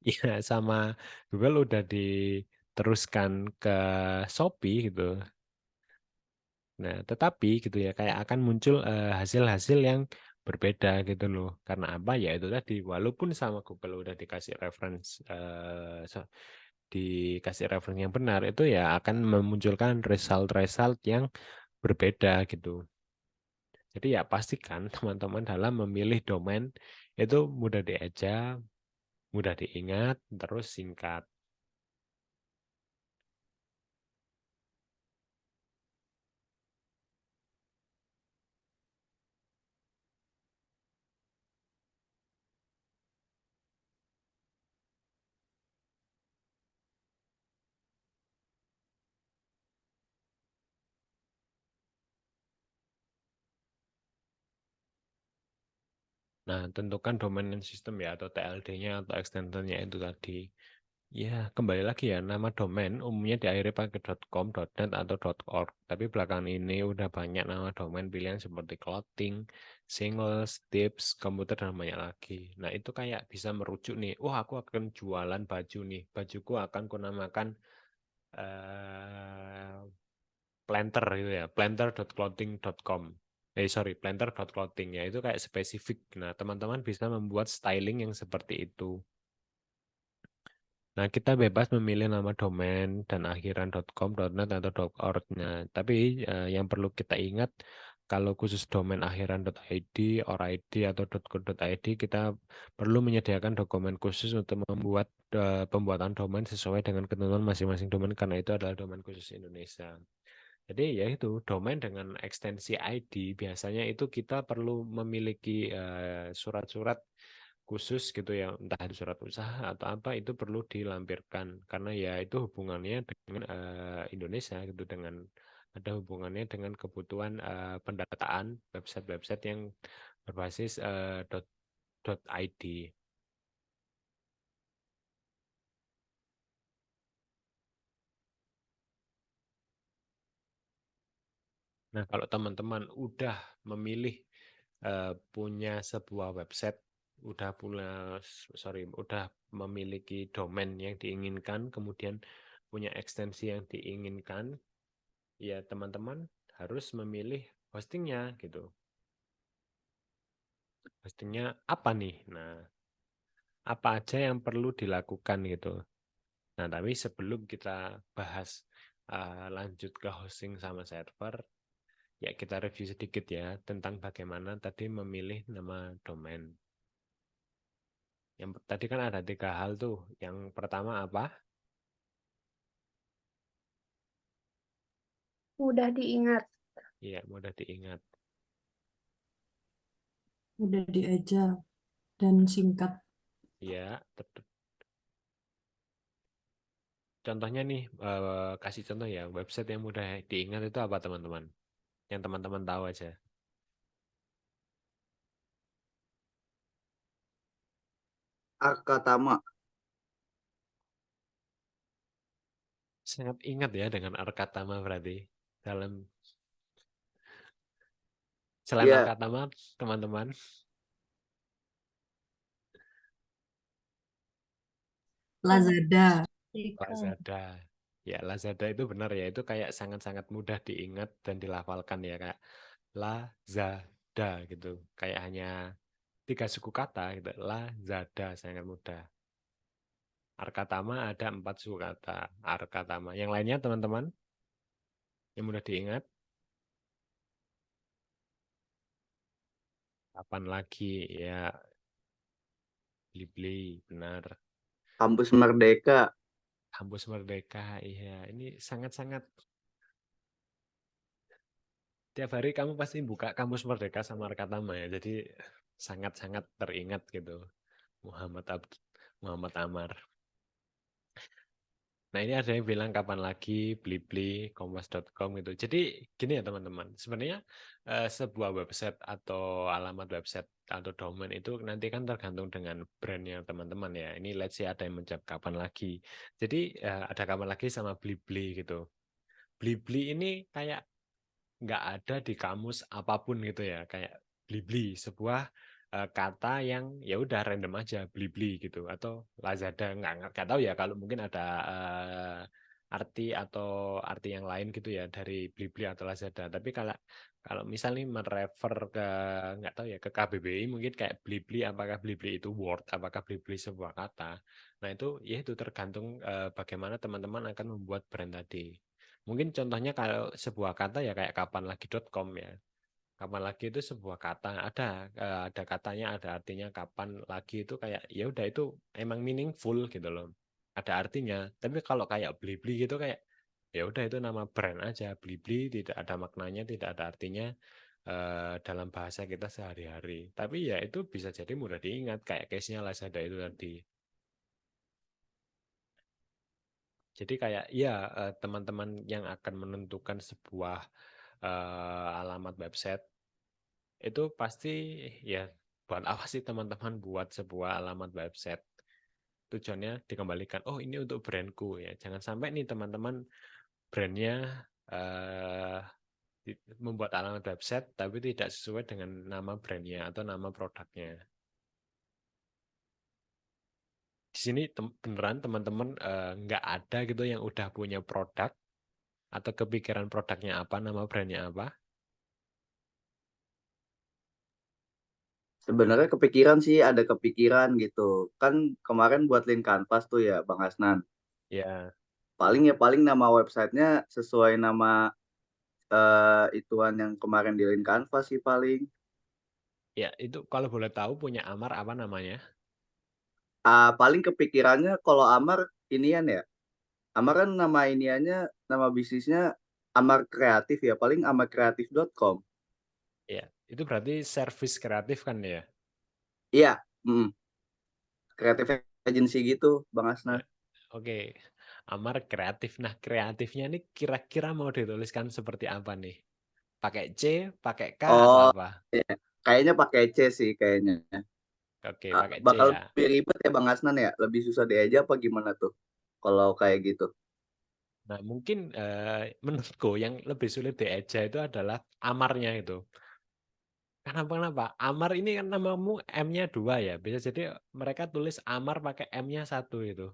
Iya, sama Google udah diteruskan ke Shopee gitu. Nah, tetapi gitu ya kayak akan muncul hasil-hasil yang berbeda gitu loh. Karena apa? Ya itu tadi walaupun sama Google udah dikasih reference dikasih reference yang benar itu ya akan memunculkan result-result yang berbeda gitu. Jadi ya pastikan teman-teman dalam memilih domain itu mudah dieja, mudah diingat, terus singkat. Nah, tentukan domain name system ya atau TLD-nya atau extensionnya itu tadi. Ya, kembali lagi ya, nama domain umumnya diakhiri pakai .com, .net, atau .org. Tapi belakangan ini udah banyak nama domain pilihan seperti clothing, singles, tips, komputer, dan banyak lagi. Nah, itu kayak bisa merujuk nih, wah aku akan jualan baju nih. Bajuku akan kunamakan eh planter gitu ya, planter.clothing.com. Sorry, planter.clothing ya, itu kayak spesifik. Nah, teman-teman bisa membuat styling yang seperti itu. Nah, kita bebas memilih nama domain dan akhiran .com, .net, atau .org. Nah, tapi yang perlu kita ingat, kalau khusus domain akhiran .id, .or.id, atau .co.id, kita perlu menyediakan dokumen khusus untuk membuat pembuatan domain sesuai dengan ketentuan masing-masing domain, karena itu adalah domain khusus Indonesia. Jadi ya itu, domain dengan ekstensi ID, biasanya itu kita perlu memiliki surat-surat khusus gitu ya, entah itu surat usaha atau apa, itu perlu dilampirkan karena ya itu hubungannya dengan Indonesia gitu, dengan ada hubungannya dengan kebutuhan pendataan website-website yang berbasis .id. Nah, kalau teman-teman udah memilih punya sebuah website, udah memiliki domain yang diinginkan, kemudian punya ekstensi yang diinginkan, ya teman-teman harus memilih hostingnya gitu. Hostingnya apa nih? Nah, apa aja yang perlu dilakukan gitu. Nah, tapi sebelum kita bahas lanjut ke hosting sama server, ya kita review sedikit ya tentang bagaimana tadi memilih nama domain. Yang tadi kan ada 3 hal tuh. Yang pertama apa? Mudah diingat. Iya, mudah diingat. Mudah dieja dan singkat. Ya, contohnya nih, kasih contoh ya, website yang mudah diingat itu apa teman-teman? Yang teman-teman tahu aja. Arkatama. Sangat ingat ya dengan Arkatama berarti. Selain Iya, Arkatama, teman-teman, Lazada. Lazada. Ya, Lazada itu benar ya, itu kayak sangat-sangat mudah diingat dan dilafalkan ya, kayak Lazada gitu. Kayak hanya 3 suku kata gitu. Lazada sangat mudah. Arkatama ada 4 suku kata. Arkatama. Yang lainnya teman-teman yang mudah diingat, kapan lagi ya, Blibli, benar. Kampus Merdeka. Kampus Merdeka, iya. Ini sangat-sangat tiap hari kamu pasti buka Kampus Merdeka sama Arkatama ya. Jadi sangat-sangat teringat gitu. Muhammad Amar. Nah, ini ada yang bilang kapan lagi, Blibli, kompas.com gitu. Jadi gini ya teman-teman, sebenarnya sebuah website atau alamat website atau domain itu nanti kan tergantung dengan brandnya teman-teman ya. Ini let's say ada yang menjawab kapan lagi. Jadi ada kapan lagi sama Blibli gitu. Blibli ini kayak nggak ada di kamus apapun gitu ya, kayak Blibli, sebuah kata yang ya udah random aja, Blibli gitu, atau Lazada, nggak tahu ya, kalau mungkin ada arti atau arti yang lain gitu ya dari Blibli atau Lazada. Tapi kalau kalau misalnya merefer ke, nggak tahu ya, ke KBBI mungkin kayak Blibli, apakah Blibli itu word, apakah Blibli sebuah kata. Nah itu ya itu tergantung bagaimana teman-teman akan membuat brand tadi. Mungkin contohnya kalau sebuah kata ya kayak kapanlagi.com ya. Kapan lagi itu sebuah kata, ada katanya, ada artinya. Kapan lagi itu kayak ya udah itu emang meaningful gitu loh. Ada artinya. Tapi kalau kayak Blibli gitu kayak ya udah itu nama brand aja. Blibli tidak ada maknanya, tidak ada artinya dalam bahasa kita sehari-hari. Tapi ya itu bisa jadi mudah diingat kayak case-nya Lazada itu tadi. Jadi kayak ya teman-teman yang akan menentukan sebuah alamat website itu pasti ya, buat apa sih teman-teman buat sebuah alamat website? Tujuannya dikembalikan, oh ini untuk brandku ya. Jangan sampai nih teman-teman brandnya membuat alamat website tapi tidak sesuai dengan nama brandnya atau nama produknya. Di sini beneran teman-teman nggak ada gitu yang udah punya produk atau kepikiran produknya apa, nama brandnya apa. Sebenarnya kepikiran sih, ada kepikiran gitu. Kan kemarin buat link kanvas tuh ya, Bang Asnan. Ya, Paling nama websitenya sesuai nama ituan yang kemarin di link kanvas sih paling. ya itu kalau boleh tahu punya Amar apa namanya? Paling kepikirannya kalau Amar inian ya. Amar kan nama iniannya, nama bisnisnya Amar Kreatif ya. Paling amarkreatif.com. Ya, itu berarti service kreatif kan ya? Iya, kreatif agency gitu, Bang Ya, Asnan. oke. Amar kreatif. Nah, kreatifnya ini kira-kira mau dituliskan seperti apa nih? Pakai C, pakai K, atau Oh, apa? iya. Kayaknya pakai C sih kayaknya. Oke, pakai C Bakal ya. lebih ribet ya Bang Asnan ya? Lebih susah diajak apa gimana tuh? Kalau kayak gitu. Nah, mungkin menurutku yang lebih sulit dieja itu adalah amarnya itu. Kenapa? Amar ini kan namamu M-nya 2 ya. Bisa jadi mereka tulis Amar pakai M-nya 1 itu.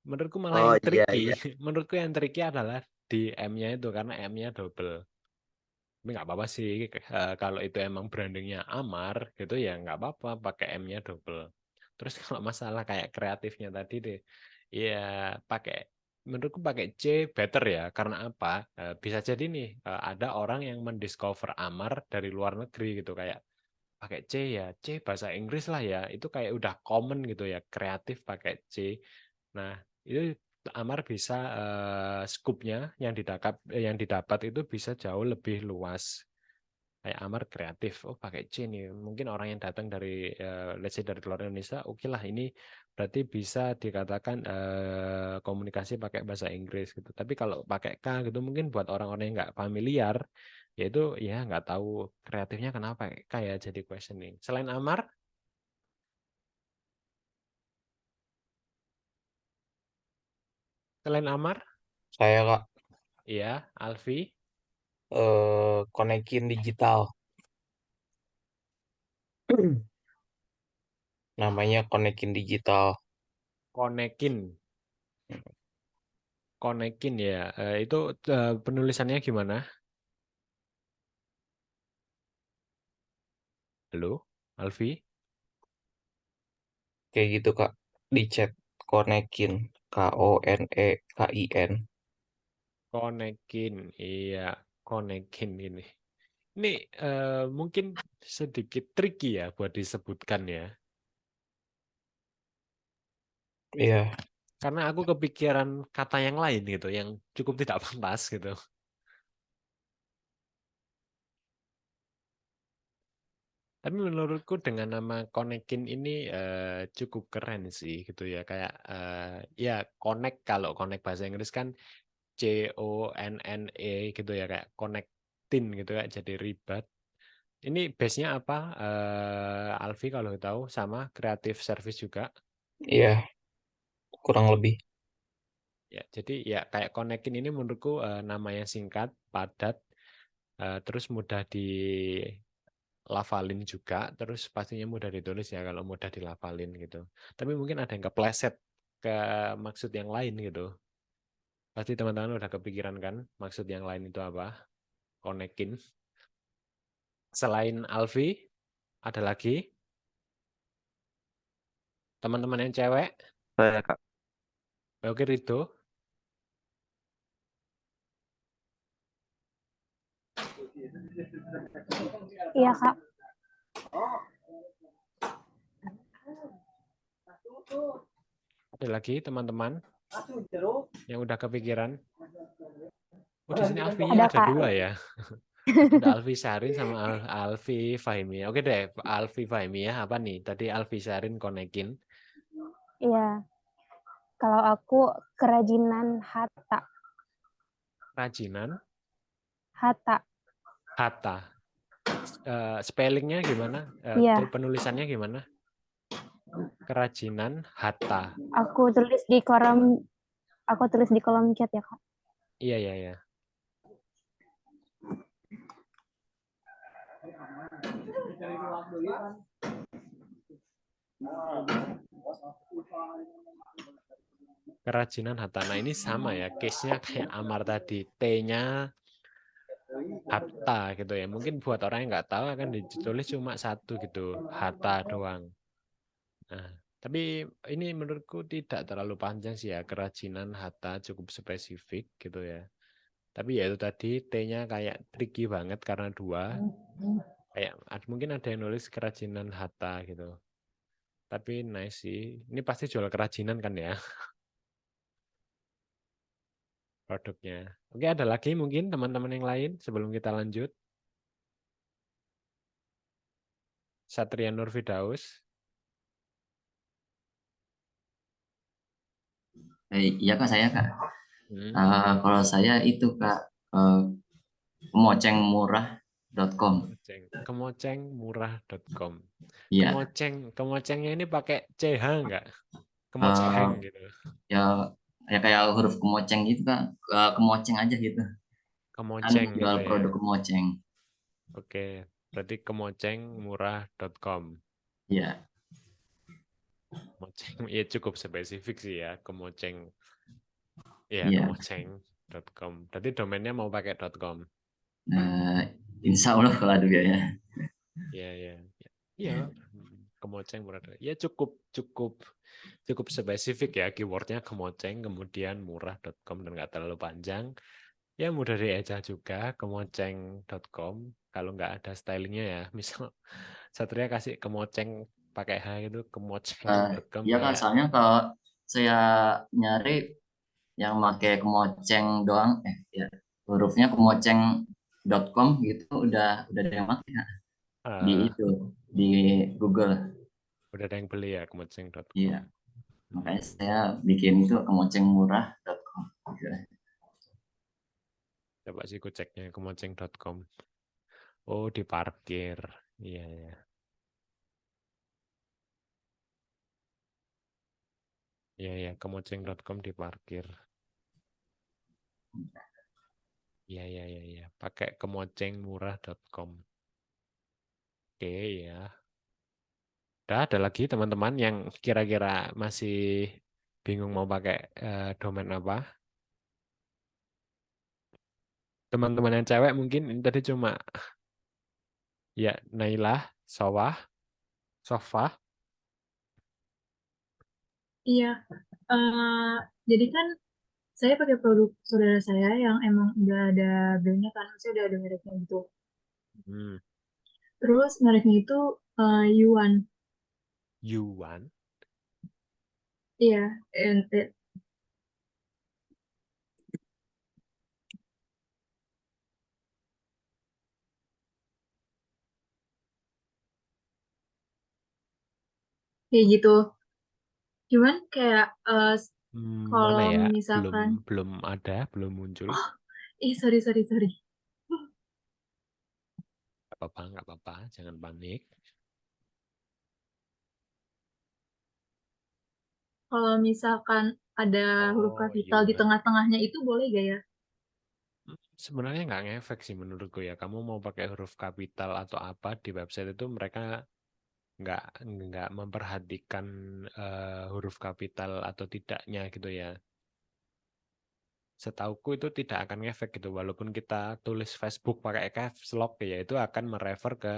Menurutku malah Oh yang iya tricky. iya. Menurutku yang tricky adalah di M-nya itu karena M-nya double. Tapi nggak apa-apa sih kalau itu emang brandingnya Amar gitu ya nggak apa-apa pakai M-nya double. Terus kalau masalah kayak kreatifnya tadi deh, ya menurutku pakai C better ya. Karena apa? Bisa jadi nih ada orang yang mendiscover Amar dari luar negeri gitu, kayak pakai C ya, C bahasa Inggris lah ya, itu kayak udah common gitu ya, kreatif pakai C. Nah, itu Amar bisa scoop-nya yang didapat itu bisa jauh lebih luas. Kayak Amar kreatif, oh pakai C nih. Mungkin orang yang datang dari let's say dari luar Indonesia, oke lah ini berarti bisa dikatakan komunikasi pakai bahasa Inggris gitu. Tapi kalau pakai K gitu mungkin buat orang-orang yang nggak familiar, yaitu ya nggak tahu kreatifnya kenapa kayak jadi questioning. Selain Amar, Saya Kak, iya, Alfi, konekin digital. Namanya konekin digital. konekin ya. Itu penulisannya gimana? Halo, Alfi, Kayak gitu Kak. Di chat konekin. KONEKIN. konekin, iya, konekin ini. Ini mungkin sedikit tricky ya buat disebutkan ya. Iya, Karena aku kepikiran kata yang lain gitu, yang cukup tidak pantas gitu. Tapi menurutku dengan nama konekin ini cukup keren sih gitu ya. Kayak ya connect, kalau connect bahasa Inggris kan CONNE gitu ya, kayak connectin gitu ya, jadi ribet. Ini base-nya apa? Alfi kalau tahu, sama creative service juga. iya, kurang lebih. Ya, jadi ya kayak konekin ini menurutku nama yang singkat, padat, terus mudah dilafalin juga, terus pastinya mudah ditulis ya kalau mudah dilafalin gitu. Tapi mungkin ada yang kepleset ke maksud yang lain gitu. Pasti teman-teman udah kepikiran kan maksud yang lain itu apa? Konekin. Selain Alfi, ada lagi teman-teman yang cewek? Saya Kak. Oke, Rido. Iya, Kak. Ada lagi teman-teman yang udah kepikiran? Oh, di sini Alfinya Ada, ada Kak. 2 ya. Ada Alfi Sarin sama Alfi Fahimia. Oke deh, Alfi Fahimia apa nih? Tadi Alfi Sarin konekin. Iya. Kalau aku kerajinan Hatta. Kerajinan Hatta. Hatta. Spellingnya gimana? Iya. Penulisannya gimana? Kerajinan Hatta. Aku tulis di kolom chat ya, Kak. Iya, iya, iya. Kerajinan Hatta. Nah, ini sama ya. Case-nya kayak Amar tadi. T-nya Hatta gitu ya. Mungkin buat orang yang nggak tahu akan ditulis cuma satu gitu. Hatta doang. Nah, tapi ini menurutku tidak terlalu panjang sih ya. Kerajinan Hatta cukup spesifik gitu ya. Tapi ya itu tadi T-nya kayak tricky banget karena 2. Kayak mungkin ada yang nulis kerajinan Hatta gitu. Tapi nice sih. Ini pasti jual kerajinan kan ya produknya. Oke, ada lagi mungkin teman-teman yang lain sebelum kita lanjut. Satria Nur Firdaus. Iya Kak, saya Kak. Kalau saya itu Kak, kemocengmurah.com. Kemocengmurah.com. Iya. Kemocengnya ini pakai CH enggak? Kemoceng gitu. Ya kayak huruf kemoceng gitu Kak. Kemoceng aja gitu. Kemoceng Kan jual gitu produk ya. kemoceng. Oke, berarti kemocengmurah.com. Iya. Kemoceng, ya cukup spesifik sih ya, kemoceng. Ya, Iya. kemoceng.com. Berarti domainnya mau pakai .com. Insya Allah kalau ada biaya. Iya, iya. Iya, kemoceng murah. Ya cukup spesifik ya, keywordnya kemoceng, kemudian murah.com dan nggak terlalu panjang. Ya mudah dieja juga, kemoceng.com. Kalau nggak ada stylingnya ya, misal Satria kasih kemoceng pakai H gitu, kemoceng.com Iya Kak, kayak soalnya kalau saya nyari yang pakai kemoceng doang, ya hurufnya kemoceng .com gitu udah ada yang pakai Kak. Di Eh, itu di Google. udah ada yang beli ya kemoceng.com. Iya, makanya saya bikin itu kemocengmurah.com gitu. Coba sih ku ceknya kemoceng.com. Oh, di parkir. Iya, ya. Iya, ya, kemoceng.com di parkir. Iya, iya, iya, iya. Pakai kemocengmurah.com. Oke, ya. Udah ada lagi teman-teman yang kira-kira masih bingung mau pakai domain apa? Teman-teman yang cewek mungkin ini tadi cuma ya Nailah, Sawah, Sofa. Iya, eh, jadi kan saya pakai produk saudara saya yang emang udah ada brandnya kan, saya udah ada mereknya gitu. Hmm. Terus mereknya itu Yuan, Yuan. iya, kayak gitu. Cuman kayak Mana kalau ya? Belum misalkan, belum ada, belum muncul. oh, sorry, sorry, sorry. Nggak apa-apa, jangan panik. Kalau misalkan ada huruf Oh, kapital di Yuan. tengah-tengahnya itu boleh gak ya? Sebenarnya nggak ngefek sih menurutku ya. Kamu mau pakai huruf kapital atau apa di website itu mereka nggak nggak memperhatikan huruf kapital atau tidaknya gitu ya. Setauku itu tidak akan ngefek gitu. Walaupun kita tulis Facebook pakai caps lock ya itu akan merefer ke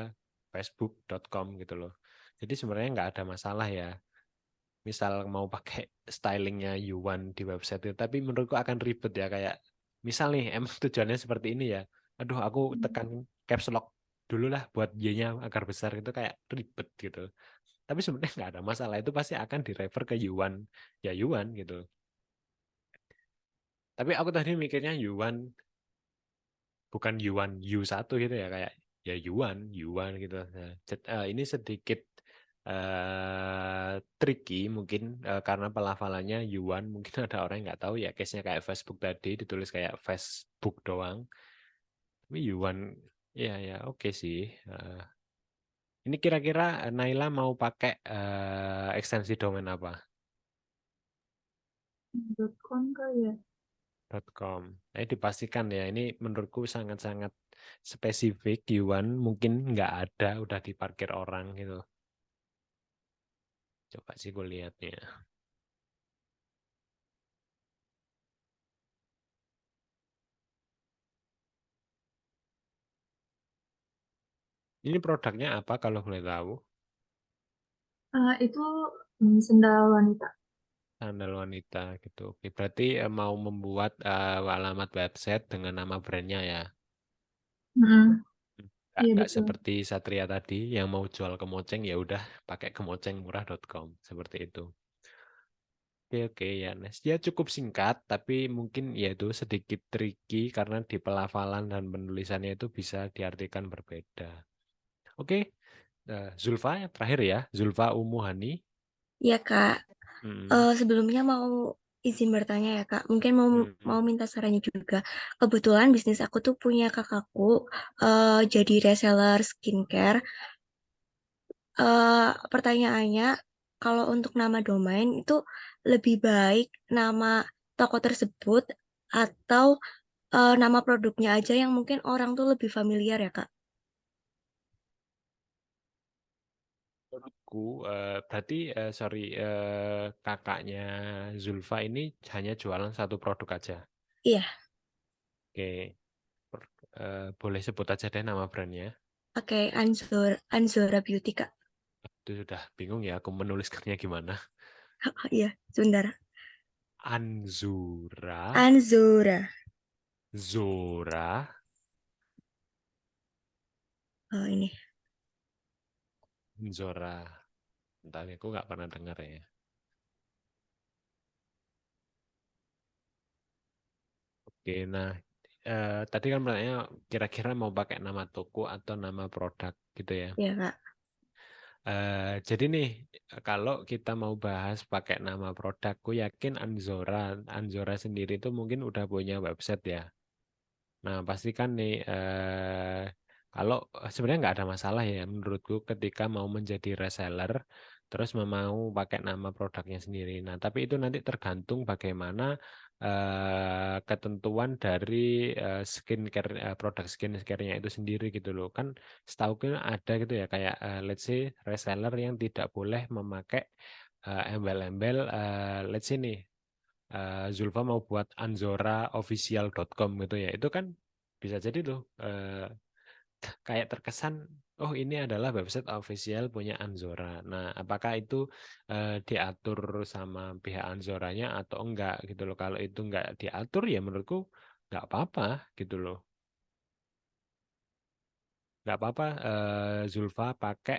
facebook.com gitu loh. Jadi sebenarnya nggak ada masalah ya. Misal mau pakai stylingnya Yuan di website itu, tapi menurutku akan ribet ya kayak misal nih emang tujuannya seperti ini ya. Aduh, aku tekan caps lock dulu lah buat Y-nya agar besar itu kayak ribet gitu. Tapi sebenarnya nggak ada masalah itu pasti akan direfer ke Yuan ya Yuan gitu. Tapi aku tadi mikirnya Yuan bukan Yuan U1 gitu ya kayak ya Yuan gitu. Nah, ini sedikit tricky mungkin karena pelafalannya Yuan mungkin ada orang yang nggak tahu ya case-nya kayak Facebook tadi ditulis kayak Facebook doang. Tapi Yuan ya ya oke sih. Ini kira-kira Naila mau pakai ekstensi domain apa? .com kali ya? .com. Dipastikan ya, ini menurutku sangat-sangat spesifik. Yuan mungkin nggak ada, udah diparkir orang gitu. Coba sih gue lihatnya. Ini produknya apa kalau boleh tahu? Itu sendal wanita. Sandal wanita gitu. Oke, berarti mau membuat alamat website dengan nama brandnya ya. Mm-mm. Iya Nggak betul. seperti Satria tadi yang mau jual kemoceng ya udah pakai kemocengmurah.com seperti itu. Oke, oke ya, Nes. Ya cukup singkat, tapi mungkin ya itu sedikit tricky karena di pelafalan dan penulisannya itu bisa diartikan berbeda. Oke, Zulfa yang terakhir ya, Zulfa Umuhani. Ya Kak, Hmm, sebelumnya mau izin bertanya ya Kak, mungkin mau hmm. mau minta sarannya juga. Kebetulan bisnis aku tuh punya kakakku jadi reseller skincare. Pertanyaannya, kalau untuk nama domain itu lebih baik nama toko tersebut atau nama produknya aja yang mungkin orang tuh lebih familiar ya Kak? Menurutku, berarti sorry kakaknya Zulfa ini hanya jualan satu produk aja. Iya, Oke, boleh sebut aja deh nama brandnya. pakai Anzora Beauty Kak. Itu sudah bingung ya aku menuliskannya gimana. Iya, sebentar. Anzura, Anzora. Zora, Oh, ini. Zora. Entah, aku nggak pernah dengar ya. Oke, nah tadi kan pertanyaannya kira-kira mau pakai nama toko atau nama produk gitu ya. Ya, Kak. Jadi nih, kalau kita mau bahas pakai nama produk, aku yakin Anzora sendiri itu mungkin udah punya website ya. Nah, pastikan nih, kalau sebenarnya nggak ada masalah ya menurutku ketika mau menjadi reseller, terus mau pakai nama produknya sendiri. Nah, tapi itu nanti tergantung bagaimana ketentuan dari produk skincare-nya itu sendiri gitu loh. Kan setahu ada gitu ya kayak let's say reseller yang tidak boleh memakai embel-embel let's say nih Zulfa mau buat anzoraofficial.com gitu ya. Itu kan bisa jadi loh kayak terkesan oh ini adalah website official punya Anzora. Nah, apakah itu diatur sama pihak Anzoranya atau enggak gitu loh. Kalau itu enggak diatur ya menurutku enggak apa-apa gitu loh. Enggak apa-apa Zulfa pakai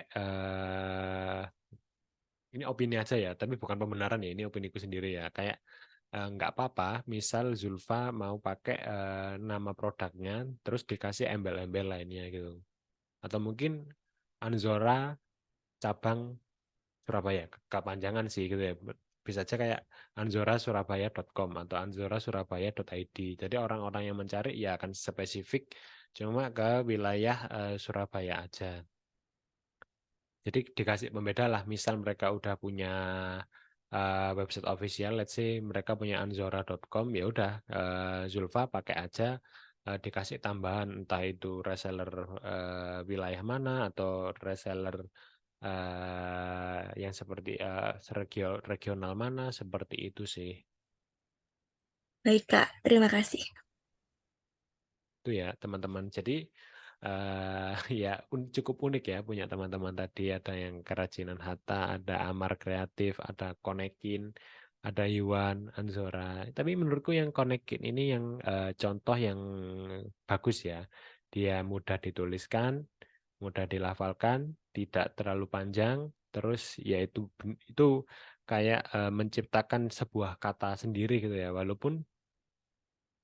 ini opini aja ya, tapi bukan pembenaran ya, ini opiniku sendiri ya. Kayak nggak apa-apa, misal Zulfa mau pakai nama produknya, terus dikasih embel-embel lainnya gitu. Atau mungkin Anzora cabang Surabaya, kepanjangan sih gitu ya. Bisa aja kayak anzorasurabaya.com atau anzorasurabaya.id. Jadi orang-orang yang mencari ya akan spesifik cuma ke wilayah Surabaya aja. Jadi dikasih pembeda lah, misal mereka udah punya website official, let's say mereka punya anzora.com, ya udah Zulfa pakai aja dikasih tambahan entah itu reseller wilayah mana atau reseller yang seperti regional mana, seperti itu sih. Baik, Kak. Terima kasih. Itu ya teman-teman. Jadi ya cukup unik ya punya teman-teman tadi. Ada yang kerajinan Hatta, ada Amar Kreatif, ada Konekin, ada Yuan, Anzora. Tapi menurutku yang Konekin ini yang contoh yang bagus ya. Dia mudah dituliskan, mudah dilafalkan, tidak terlalu panjang. Terus ya itu kayak menciptakan sebuah kata sendiri gitu ya. Walaupun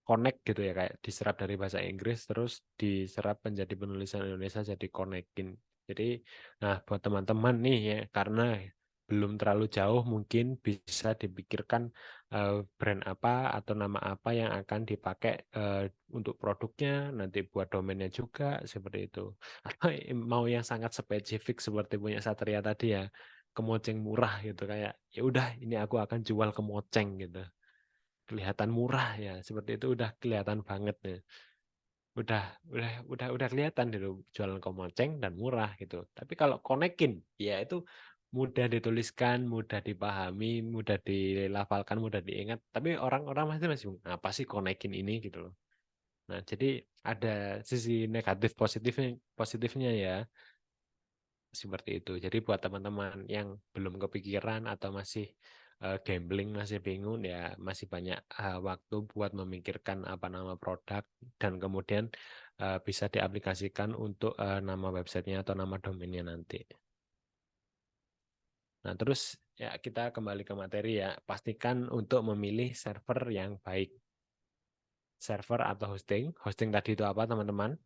connect gitu ya kayak diserap dari bahasa Inggris terus diserap menjadi penulisan Indonesia jadi connectin. Jadi nah buat teman-teman nih ya karena belum terlalu jauh mungkin bisa dipikirkan brand apa atau nama apa yang akan dipakai untuk produknya nanti buat domainnya juga seperti itu. Atau mau yang sangat spesifik seperti punya Satria tadi ya kemoceng murah gitu kayak ya udah ini aku akan jual kemoceng gitu. Kelihatan murah ya seperti itu udah kelihatan banget ya udah kelihatan gitu jualan komoceng dan murah gitu tapi kalau konekin ya itu mudah dituliskan mudah dipahami mudah dilafalkan mudah diingat tapi orang-orang masih apa sih konekin ini gitu loh. Nah jadi ada sisi negatif positifnya ya seperti itu. Jadi buat teman-teman yang belum kepikiran atau masih gambling, masih bingung ya masih banyak waktu buat memikirkan apa nama produk dan kemudian bisa diaplikasikan untuk nama websitenya atau nama domainnya nanti. Nah terus ya kita kembali ke materi ya. Pastikan untuk memilih server yang baik. Server atau hosting. Hosting tadi itu apa teman-teman?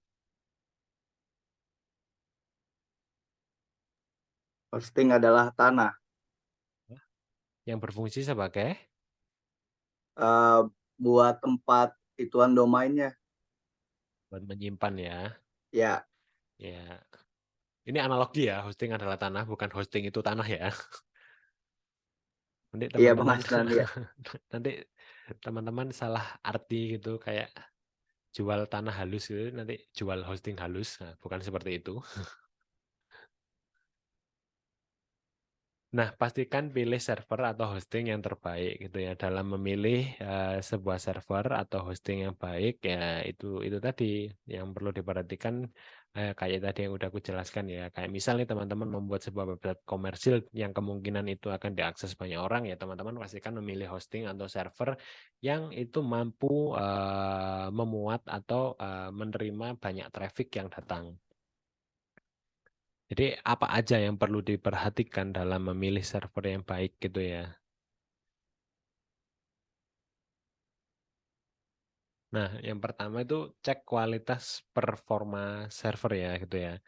Hosting adalah tanah. Yang berfungsi sebagai buat tempat ituan domainnya. buat menyimpan ya. Ya. Ya. Ini analogi ya, hosting adalah tanah, bukan hosting itu tanah ya. Nanti Iya, teman-teman ya. nanti teman-teman salah arti gitu kayak jual tanah halus gitu, nanti jual hosting halus. Nah, bukan seperti itu. Nah, pastikan pilih server atau hosting yang terbaik gitu ya. Dalam memilih sebuah server atau hosting yang baik ya itu tadi yang perlu diperhatikan kayak tadi yang udah aku jelaskan ya. Kayak misalnya teman-teman membuat sebuah website komersil yang kemungkinan itu akan diakses banyak orang ya, teman-teman pastikan memilih hosting atau server yang itu mampu memuat atau menerima banyak traffic yang datang. Jadi apa aja yang perlu diperhatikan dalam memilih server yang baik gitu ya. Nah, yang pertama itu cek kualitas performa server ya gitu ya.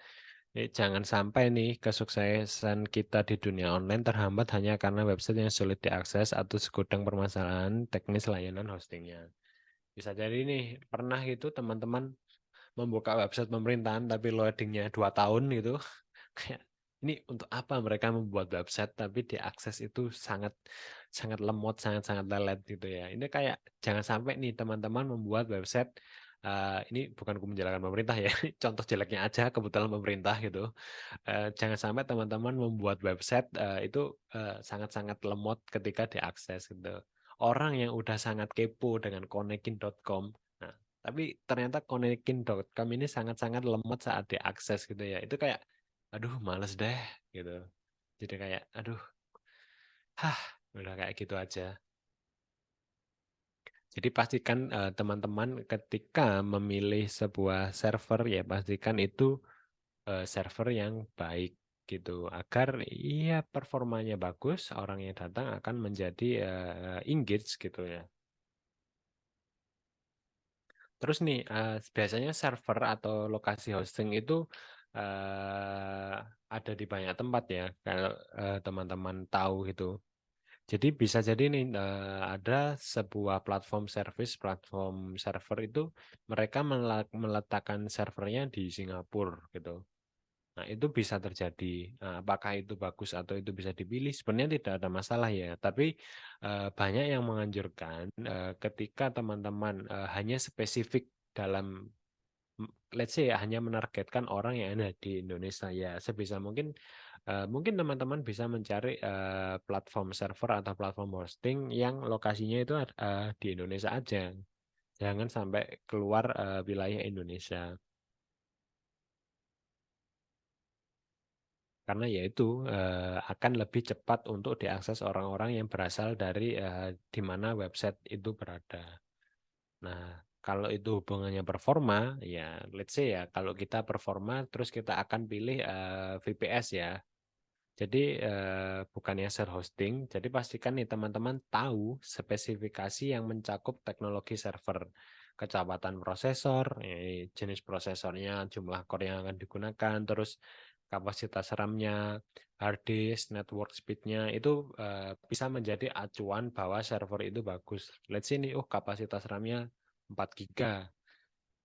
Jangan sampai nih kesuksesan kita di dunia online terhambat hanya karena website yang sulit diakses atau segudang permasalahan teknis layanan hostingnya. Bisa jadi nih, pernah gitu teman-teman membuka website pemerintahan tapi loadingnya 2 tahun gitu. Kayak ini untuk apa mereka membuat website tapi diakses itu sangat sangat lemot, sangat-sangat lelet gitu ya. Ini kayak jangan sampai nih teman-teman membuat website ini bukan aku menjalankan pemerintah ya, contoh jeleknya aja kebetulan pemerintah gitu. Jangan sampai teman-teman membuat website itu sangat-sangat lemot ketika diakses gitu. Orang yang udah sangat kepo dengan konekin.com, nah, tapi ternyata konekin.com ini sangat-sangat lemot saat diakses gitu ya. Itu kayak, aduh males deh gitu. Jadi kayak, aduh, udah kayak gitu aja. Jadi pastikan teman-teman ketika memilih sebuah server ya pastikan itu server yang baik gitu agar iya performanya bagus, orang yang datang akan menjadi engage gitu ya. Terus nih biasanya server atau lokasi hosting itu ada di banyak tempat ya kalau teman-teman tahu gitu. Jadi bisa jadi nih ada sebuah platform service, platform server itu mereka meletakkan servernya di Singapura gitu. Nah, itu bisa terjadi. Nah, apakah itu bagus atau itu bisa dipilih? Sebenarnya tidak ada masalah ya. Tapi banyak yang menganjurkan ketika teman-teman hanya spesifik dalam, let's say hanya menargetkan orang yang ada di Indonesia ya. Sebisa mungkin mungkin teman-teman bisa mencari platform server atau platform hosting yang lokasinya itu di Indonesia aja. Jangan sampai keluar wilayah Indonesia. Karena yaitu akan lebih cepat untuk diakses orang-orang yang berasal dari di mana website itu berada. Nah, kalau itu hubungannya performa, ya let's say ya, kalau kita performa terus kita akan pilih VPS ya. Jadi bukannya share hosting, jadi pastikan nih teman-teman tahu spesifikasi yang mencakup teknologi server, kecepatan prosesor, jenis prosesornya, jumlah core yang akan digunakan, terus kapasitas RAM-nya, hard disk, network speed-nya itu bisa menjadi acuan bahwa server itu bagus. Let's say nih, kapasitas RAM-nya 4 GB,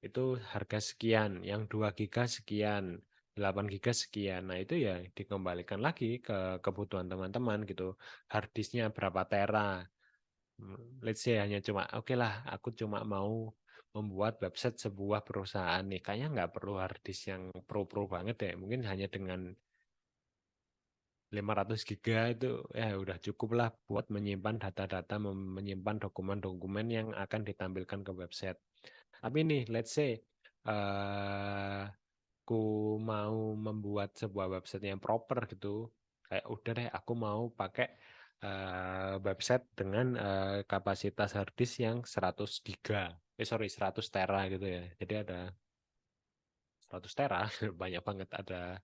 itu harga sekian, yang 2 GB sekian, 8 GB sekian. Nah, itu ya dikembalikan lagi ke kebutuhan teman-teman gitu. Hard disknya berapa tera. Let's say hanya cuma, oke lah, aku cuma mau membuat website sebuah perusahaan nih. Kayaknya nggak perlu hard disk yang pro-pro banget ya. Mungkin hanya dengan 500 GB itu ya udah cukup lah buat menyimpan data-data, menyimpan dokumen-dokumen yang akan ditampilkan ke website. Tapi nih, let's say aku mau membuat sebuah website yang proper gitu, kayak udah deh aku mau pakai website dengan kapasitas harddisk yang 100 giga, 100 tera gitu ya. Jadi ada 100 tera, banyak banget, ada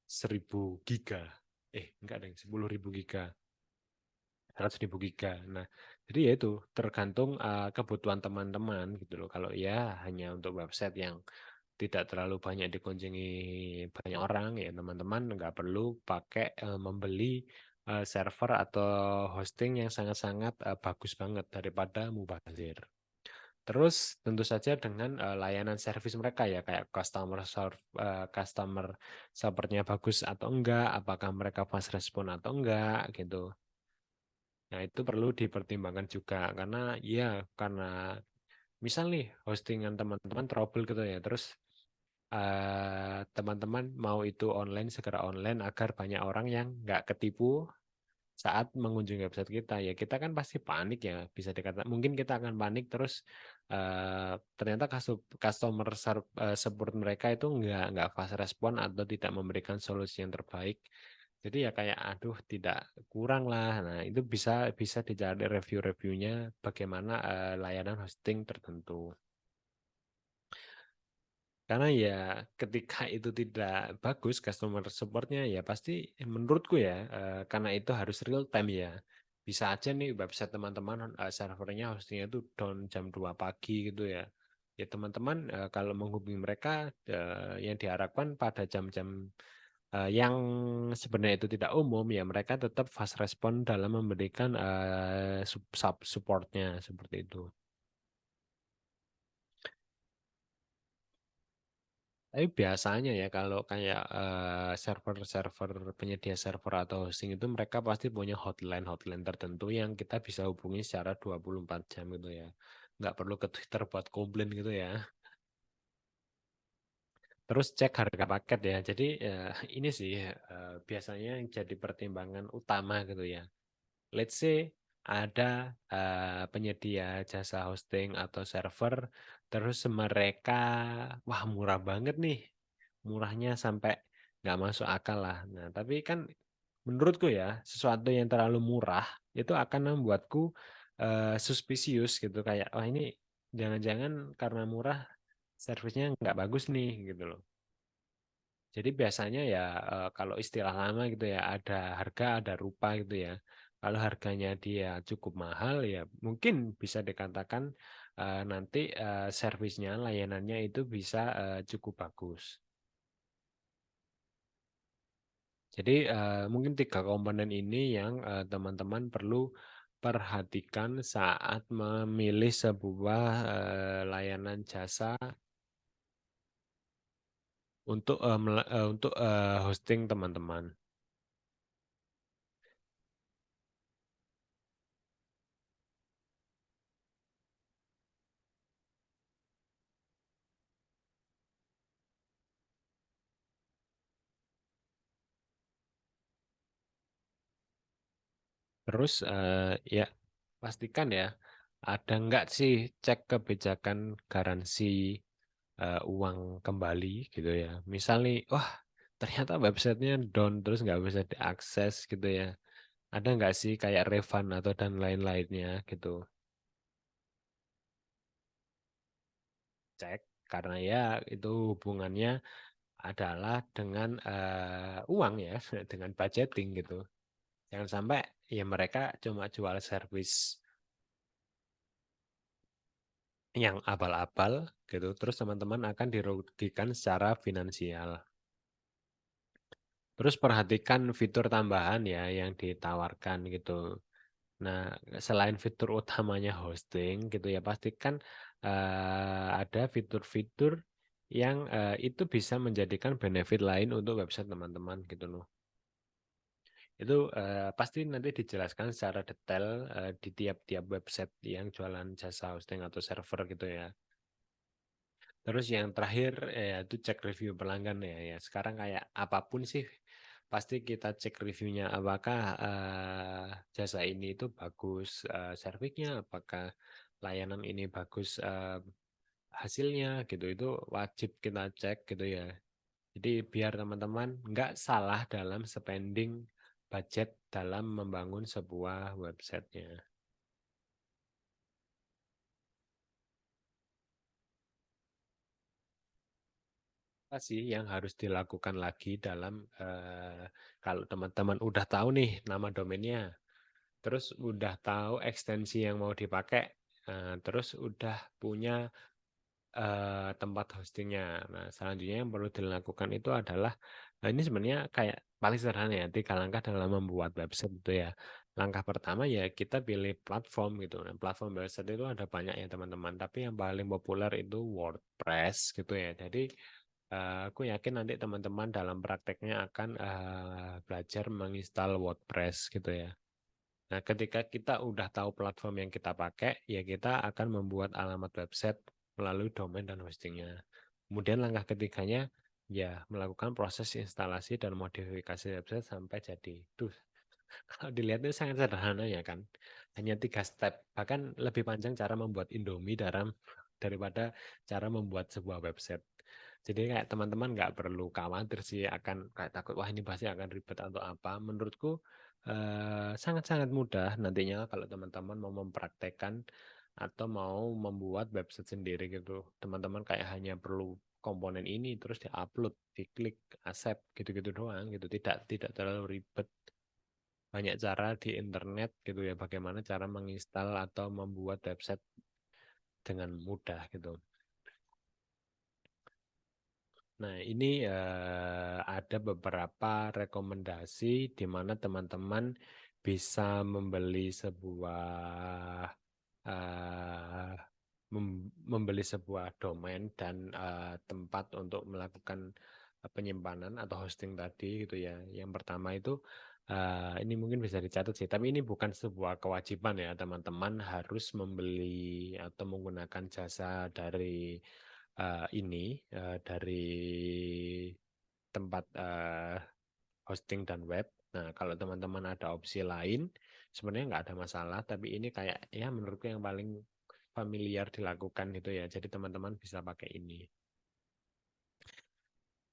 1000 giga. Enggak deh, 10.000 giga. 100.000 giga. Nah, jadi ya itu tergantung kebutuhan teman-teman gitu loh. Kalau ya hanya untuk website yang tidak terlalu banyak dikunjungi banyak orang ya teman-teman nggak perlu pakai membeli server atau hosting yang sangat-sangat bagus banget daripada mubazir. Terus tentu saja dengan layanan servis mereka ya kayak customer support-nya bagus atau enggak, apakah mereka fast respon atau enggak gitu. Nah, itu perlu dipertimbangkan juga karena misal nih hostingan teman-teman trouble gitu ya, terus teman-teman mau itu online segera online agar banyak orang yang nggak ketipu saat mengunjungi website kita ya kita kan pasti panik ya, bisa dikatakan mungkin kita akan panik terus ternyata customer support mereka itu nggak fast respon atau tidak memberikan solusi yang terbaik. Jadi ya kayak aduh tidak kurang lah. Nah, itu bisa dicari review-reviewnya bagaimana layanan hosting tertentu. Karena ya ketika itu tidak bagus customer support-nya ya pasti menurutku ya karena itu harus real time ya. bisa aja nih website teman-teman servernya hostingnya itu down jam 2 pagi gitu ya. Ya teman-teman kalau menghubungi mereka yang diharapkan pada jam-jam yang sebenarnya itu tidak umum ya mereka tetap fast respon dalam memberikan supportnya seperti itu. Tapi biasanya ya kalau kayak server-server penyedia server atau hosting itu mereka pasti punya hotline tertentu yang kita bisa hubungi secara 24 jam gitu ya. Nggak perlu ke Twitter buat komplain gitu ya. Terus cek harga paket ya. Jadi ini sih biasanya yang jadi pertimbangan utama gitu ya. Let's say ada penyedia jasa hosting atau server, terus mereka wah murah banget nih, murahnya sampai nggak masuk akal lah. Nah tapi kan menurutku ya sesuatu yang terlalu murah itu akan membuatku suspicious gitu kayak wah ini jangan-jangan karena murah servisnya nggak bagus nih gitu loh. Jadi biasanya ya kalau istilah lama gitu ya ada harga ada rupa gitu ya. Kalau harganya dia cukup mahal ya mungkin bisa dikatakan nanti servisnya layanannya itu bisa cukup bagus. Jadi mungkin 3 komponen ini yang teman-teman perlu perhatikan saat memilih sebuah layanan jasa untuk hosting teman-teman. Terus ya pastikan ya ada nggak sih cek kebijakan garansi uang kembali gitu ya. Misal nih, wah ternyata websitenya down terus nggak bisa diakses gitu ya. Ada nggak sih kayak refund atau dan lain-lainnya gitu. Cek karena ya itu hubungannya adalah dengan uang ya, dengan budgeting gitu. Jangan sampai ya mereka cuma jual service yang abal-abal gitu, terus teman-teman akan dirugikan secara finansial. Terus perhatikan fitur tambahan ya yang ditawarkan gitu. Nah, selain fitur utamanya hosting gitu ya, pastikan ada fitur-fitur yang itu bisa menjadikan benefit lain untuk website teman-teman gitu loh. Itu pasti nanti dijelaskan secara detail di tiap-tiap website yang jualan jasa hosting atau server gitu ya. Terus yang terakhir itu cek review pelanggan ya. Sekarang kayak apapun sih pasti kita cek reviewnya apakah jasa ini itu bagus servisnya, apakah layanan ini bagus hasilnya gitu. Itu wajib kita cek gitu ya. Jadi biar teman-teman nggak salah dalam spending budget dalam membangun sebuah websitenya. Apa sih yang harus dilakukan lagi dalam kalau teman-teman udah tahu nih nama domainnya, terus udah tahu ekstensi yang mau dipakai, terus udah punya tempat hostingnya. Nah, selanjutnya yang perlu dilakukan itu adalah, nah ini sebenarnya kayak paling sederhana ya, 3 langkah dalam membuat website itu ya. Langkah pertama ya kita pilih platform gitu. Nah, platform website itu ada banyak ya teman-teman, tapi yang paling populer itu WordPress gitu ya. Jadi aku yakin nanti teman-teman dalam prakteknya akan belajar menginstal WordPress gitu ya. Nah, ketika kita udah tahu platform yang kita pakai, ya kita akan membuat alamat website melalui domain dan hostingnya. Kemudian langkah ketiganya, ya melakukan proses instalasi dan modifikasi website sampai jadi. Tuh, kalau dilihat itu sangat sederhana ya kan. Hanya 3 step. Bahkan lebih panjang cara membuat Indomie daripada cara membuat sebuah website. Jadi kayak teman-teman nggak perlu khawatir sih akan kayak takut wah ini pasti akan ribet atau apa. Menurutku sangat-sangat mudah nantinya kalau teman-teman mau mempraktekkan atau mau membuat website sendiri gitu. Teman-teman kayak hanya perlu komponen ini terus diupload, diklik, accept gitu-gitu doang gitu. Tidak terlalu ribet. banyak cara di internet gitu ya, bagaimana cara menginstal atau membuat website dengan mudah gitu. Nah, ini ada beberapa rekomendasi di mana teman-teman bisa membeli sebuah domain dan tempat untuk melakukan penyimpanan atau hosting tadi gitu ya. Yang pertama itu ini mungkin bisa dicatat sih, tapi ini bukan sebuah kewajiban ya, teman-teman harus membeli atau menggunakan jasa dari dari tempat hosting dan web. Nah, kalau teman-teman ada opsi lain, sebenarnya nggak ada masalah, tapi ini kayak ya menurutku yang paling familiar dilakukan gitu ya. Jadi teman-teman bisa pakai ini.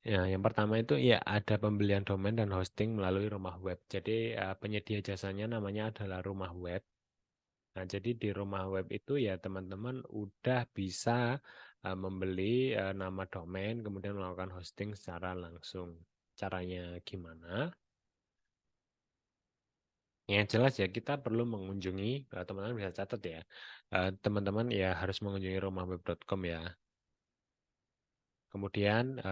Ya, yang pertama itu ya ada pembelian domain dan hosting melalui rumah web. Jadi penyedia jasanya namanya adalah rumah web. Nah, jadi di rumah web itu ya teman-teman udah bisa membeli nama domain, kemudian melakukan hosting secara langsung. Caranya gimana? Yang jelas ya kita perlu mengunjungi, teman-teman bisa catat ya, teman-teman ya harus mengunjungi rumahweb.com ya. Kemudian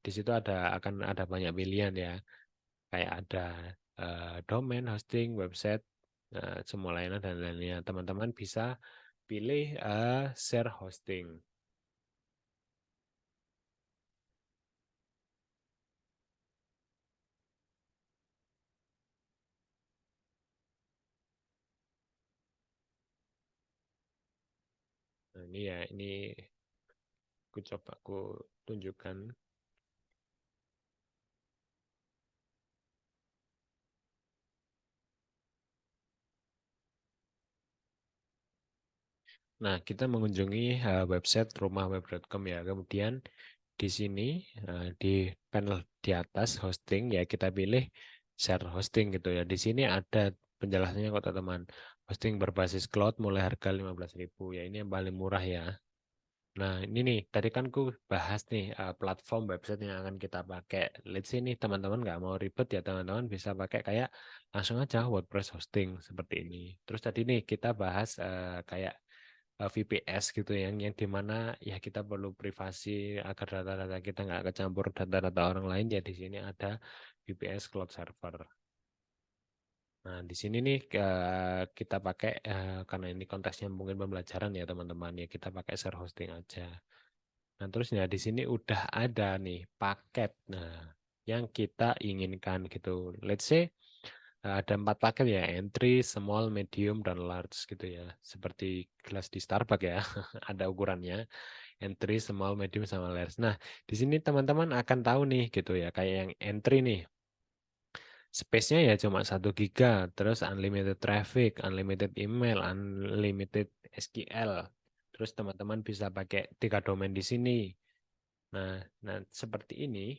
di situ akan ada banyak pilihan ya, kayak ada domain, hosting, website, semua lainnya dan lainnya. Teman-teman bisa pilih share hosting. Nah, ini ya, ini aku coba aku tunjukkan. Nah, kita mengunjungi website rumahweb.com ya. Kemudian di sini di panel di atas hosting ya kita pilih share hosting gitu ya. Di sini ada penjelasannya kok teman-teman. Hosting berbasis cloud mulai harga 15.000 ya. Ini yang paling murah ya. Nah, ini nih tadi kan ku bahas nih platform website yang akan kita pakai. Let's say nih teman-teman nggak mau ribet ya, teman-teman bisa pakai kayak langsung aja WordPress hosting seperti ini. Terus tadi nih kita bahas kayak VPS gitu yang dimana ya kita perlu privasi agar data-data kita nggak kecampur data-data orang lain ya. Di sini ada VPS cloud server. Nah, di sini nih kita pakai karena ini konteksnya mungkin pembelajaran ya teman-teman ya, kita pakai share hosting aja. Nah, terus ya di sini udah ada nih paket. Nah, yang kita inginkan gitu. Let's say ada 4 paket ya, entry, small, medium, dan large gitu ya. Seperti gelas di Starbucks ya, ada ukurannya. Entry, small, medium, sama large. Nah, di sini teman-teman akan tahu nih gitu ya, kayak yang entry nih. Space-nya ya cuma 1 giga, terus unlimited traffic, unlimited email, unlimited SQL. Terus teman-teman bisa pakai 3 domain di sini. Nah, seperti ini.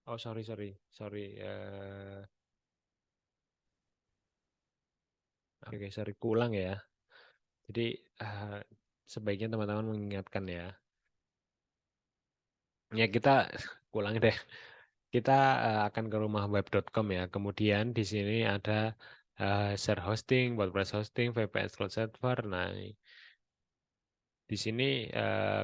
Oh, sorry. Oke, sorry, kulang ya. Jadi sebaiknya teman-teman mengingatkan ya. Ya kita ulang deh. Kita akan ke rumahweb.com ya. Kemudian di sini ada share hosting, WordPress hosting, VPS cloud server. Nah, di sini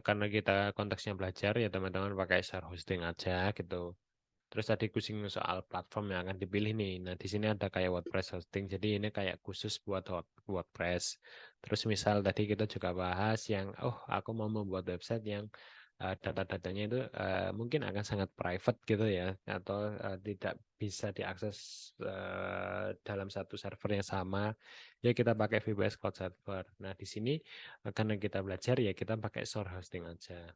karena kita konteksnya belajar ya teman-teman pakai share hosting aja gitu. Terus tadi kusing soal platform yang akan dipilih nih. Nah, di sini ada kayak WordPress hosting. Jadi ini kayak khusus buat WordPress. Terus misal tadi kita juga bahas yang, aku mau membuat website yang data-datanya itu mungkin akan sangat private gitu ya, atau tidak bisa diakses dalam satu server yang sama. Ya kita pakai VPS Cloud Server. Nah, di sini karena kita belajar ya kita pakai share hosting aja.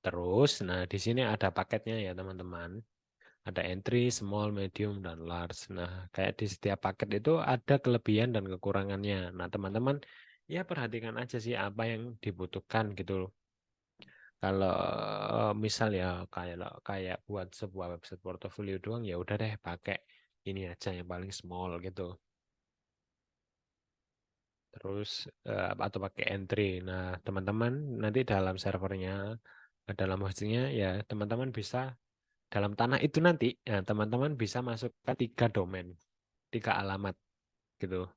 Terus, nah di sini ada paketnya ya teman-teman. Ada entry, small, medium, dan large. Nah, kayak di setiap paket itu ada kelebihan dan kekurangannya. Nah, teman-teman ya perhatikan aja sih apa yang dibutuhkan gitu. Kalau misal ya kayak buat sebuah website portofolio doang ya udah deh pakai ini aja yang paling small gitu. Terus atau pakai entry. Nah, teman-teman nanti dalam servernya Dalam hostingnya ya teman-teman bisa dalam tanah itu nanti ya, teman-teman bisa masukkan 3 domain, 3 alamat gitu.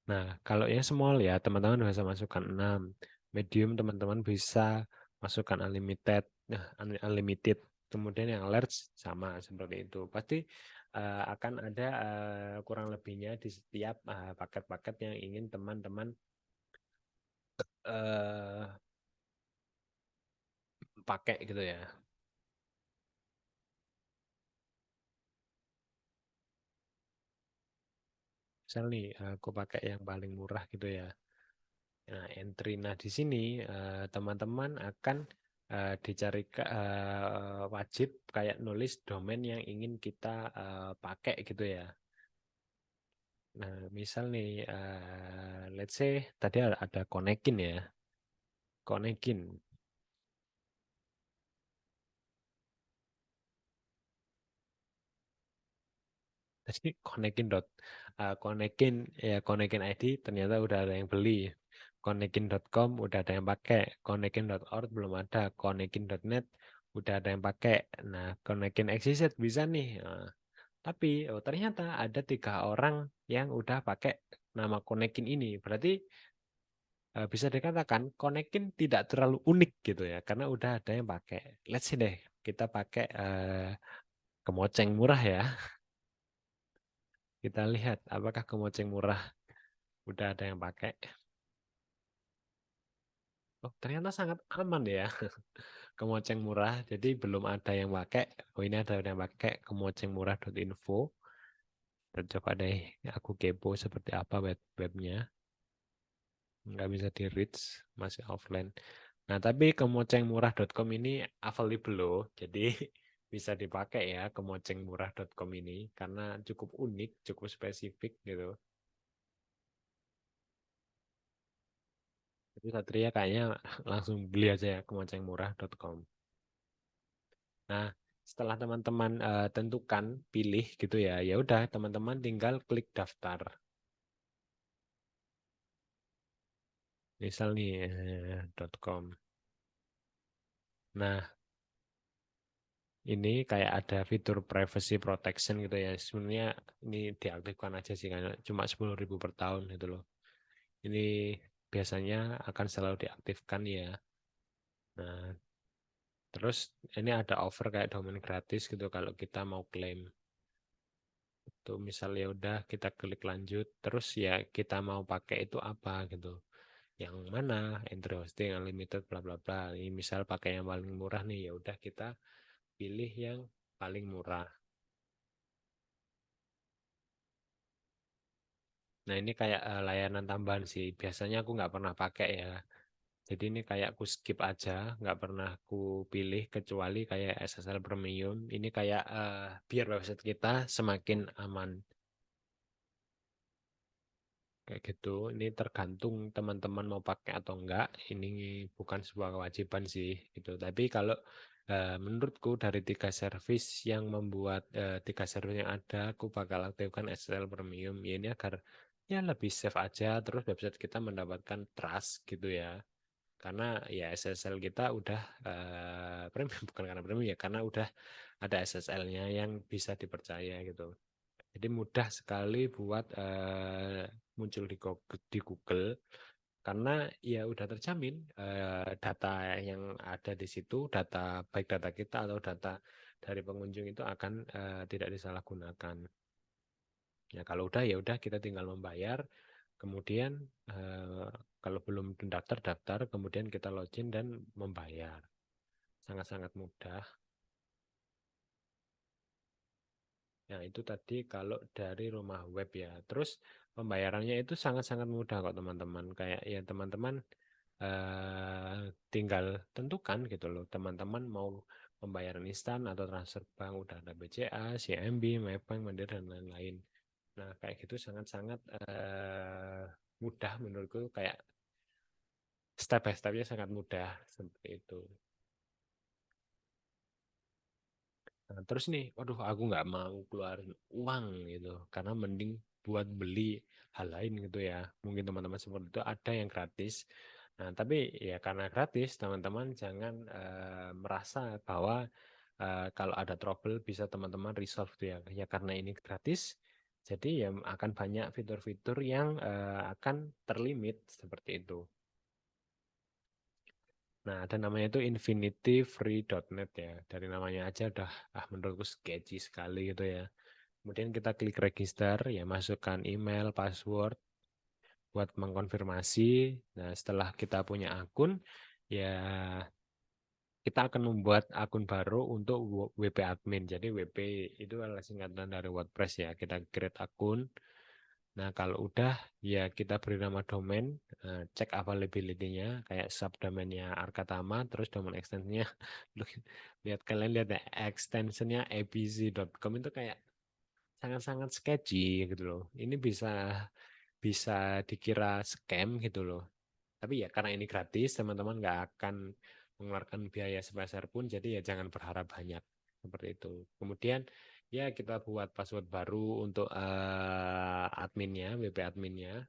Nah, kalau yang small ya teman-teman bisa masukkan 6. Medium teman-teman bisa masukkan unlimited. Nah, unlimited. Kemudian yang large sama seperti itu. Pasti akan ada kurang lebihnya di setiap paket-paket yang ingin teman-teman pakai gitu ya. Misal nih aku pakai yang paling murah gitu ya. Nah, entry. Nah, di sini teman-teman akan dicari wajib kayak nulis domain yang ingin kita pakai gitu ya. Nah, misal nih let's say tadi ada Konekin ya. Konekin. Jadi Konekin ID ternyata udah ada yang beli. Konekin.com udah ada yang pakai. Konekin.org belum ada. Konekin.net udah ada yang pakai. Nah, Konekin XYZ bisa nih. Nah, tapi ternyata ada 3 orang yang udah pakai nama Konekin ini. Berarti bisa dikatakan Konekin tidak terlalu unik gitu ya. Karena udah ada yang pakai. Let's see deh. Kita pakai Kemoceng murah ya. Kita lihat apakah Kemoceng murah udah ada yang pakai. Oh, ternyata sangat aman ya. Kemoceng murah. Jadi belum ada yang pakai. Oh, ini ada yang pakai kemocengmurah.info. Dan coba deh aku kepo seperti apa webnya. Nggak bisa di reach, masih offline. Nah, tapi kemocengmurah.com ini available loh. Jadi bisa dipakai ya kemocengmurah.com ini karena cukup unik, cukup spesifik gitu. Jadi Satria kayaknya langsung beli aja ya kemocengmurah.com. Nah, setelah teman-teman tentukan, pilih gitu ya. Ya udah, teman-teman tinggal klik daftar. Misal nih .com. Nah, ini kayak ada fitur privacy protection gitu ya. Sebenarnya ini diaktifkan aja sih karena cuma 10.000 per tahun gitu loh. Ini biasanya akan selalu diaktifkan ya. Nah, terus ini ada offer kayak domain gratis gitu kalau kita mau klaim. Itu misalnya udah kita klik lanjut, terus ya kita mau pakai itu apa gitu. Yang mana? Entry hosting unlimited bla bla bla. Ini misal pakai yang paling murah nih, ya udah kita pilih yang paling murah. Nah, ini kayak layanan tambahan sih. Biasanya aku nggak pernah pakai ya. Jadi ini kayak aku skip aja, nggak pernah aku pilih kecuali kayak SSL Premium. Ini kayak biar website kita semakin aman. Kayak gitu. Ini tergantung teman-teman mau pakai atau enggak. Ini bukan sebuah kewajiban sih gitu. Tapi kalau menurutku dari 3 service yang membuat 3 service yang ada, aku bakal aktifkan SSL Premium. Ya ini agar ya lebih safe aja. Terus website kita mendapatkan trust gitu ya. Karena ya SSL kita udah premium, bukan karena premium ya, karena udah ada SSL-nya yang bisa dipercaya gitu. Jadi mudah sekali buat muncul di Google karena ya udah terjamin data yang ada di situ, data baik data kita atau data dari pengunjung itu akan tidak disalahgunakan. Ya kalau udah ya udah kita tinggal membayar, kemudian kalau belum daftar, kemudian kita login dan membayar. Sangat-sangat mudah. Nah, itu tadi kalau dari rumah web ya. Terus pembayarannya itu sangat-sangat mudah kok teman-teman. Kayak ya teman-teman tinggal tentukan gitu loh. Teman-teman mau pembayaran instan atau transfer bank udah ada BCA, CIMB, Maybank, Mandiri dan lain-lain. Nah, kayak gitu sangat-sangat mudah menurutku, kayak step by stepnya sangat mudah seperti itu. Nah, terus nih, waduh aku nggak mau keluarin uang gitu, karena mending buat beli hal lain gitu ya. Mungkin teman-teman seperti itu ada yang gratis. Nah, tapi ya karena gratis, teman-teman jangan merasa bahwa kalau ada trouble bisa teman-teman resolve tuh ya. Ya karena ini gratis, jadi ya akan banyak fitur-fitur yang akan terlimit seperti itu. Nah, ada namanya itu infinityfree.net ya. Dari namanya aja udah menurutku sketchy sekali gitu ya. Kemudian kita klik register, ya masukkan email, password buat mengkonfirmasi. Nah, setelah kita punya akun, ya kita akan membuat akun baru untuk WP admin. Jadi WP itu adalah singkatan dari WordPress ya. Kita create akun. Nah, kalau udah ya kita beri nama domain, cek availability-nya kayak subdomainnya Arkatama, terus domain extension-nya lihat kalian lihat ya, extension-nya abc.com itu kayak sangat-sangat sketchy gitu loh. Ini bisa dikira scam gitu loh. Tapi ya karena ini gratis, teman-teman nggak akan mengeluarkan biaya sebesar pun, jadi ya jangan berharap banyak seperti itu. Kemudian ya kita buat password baru untuk adminnya, WP adminnya.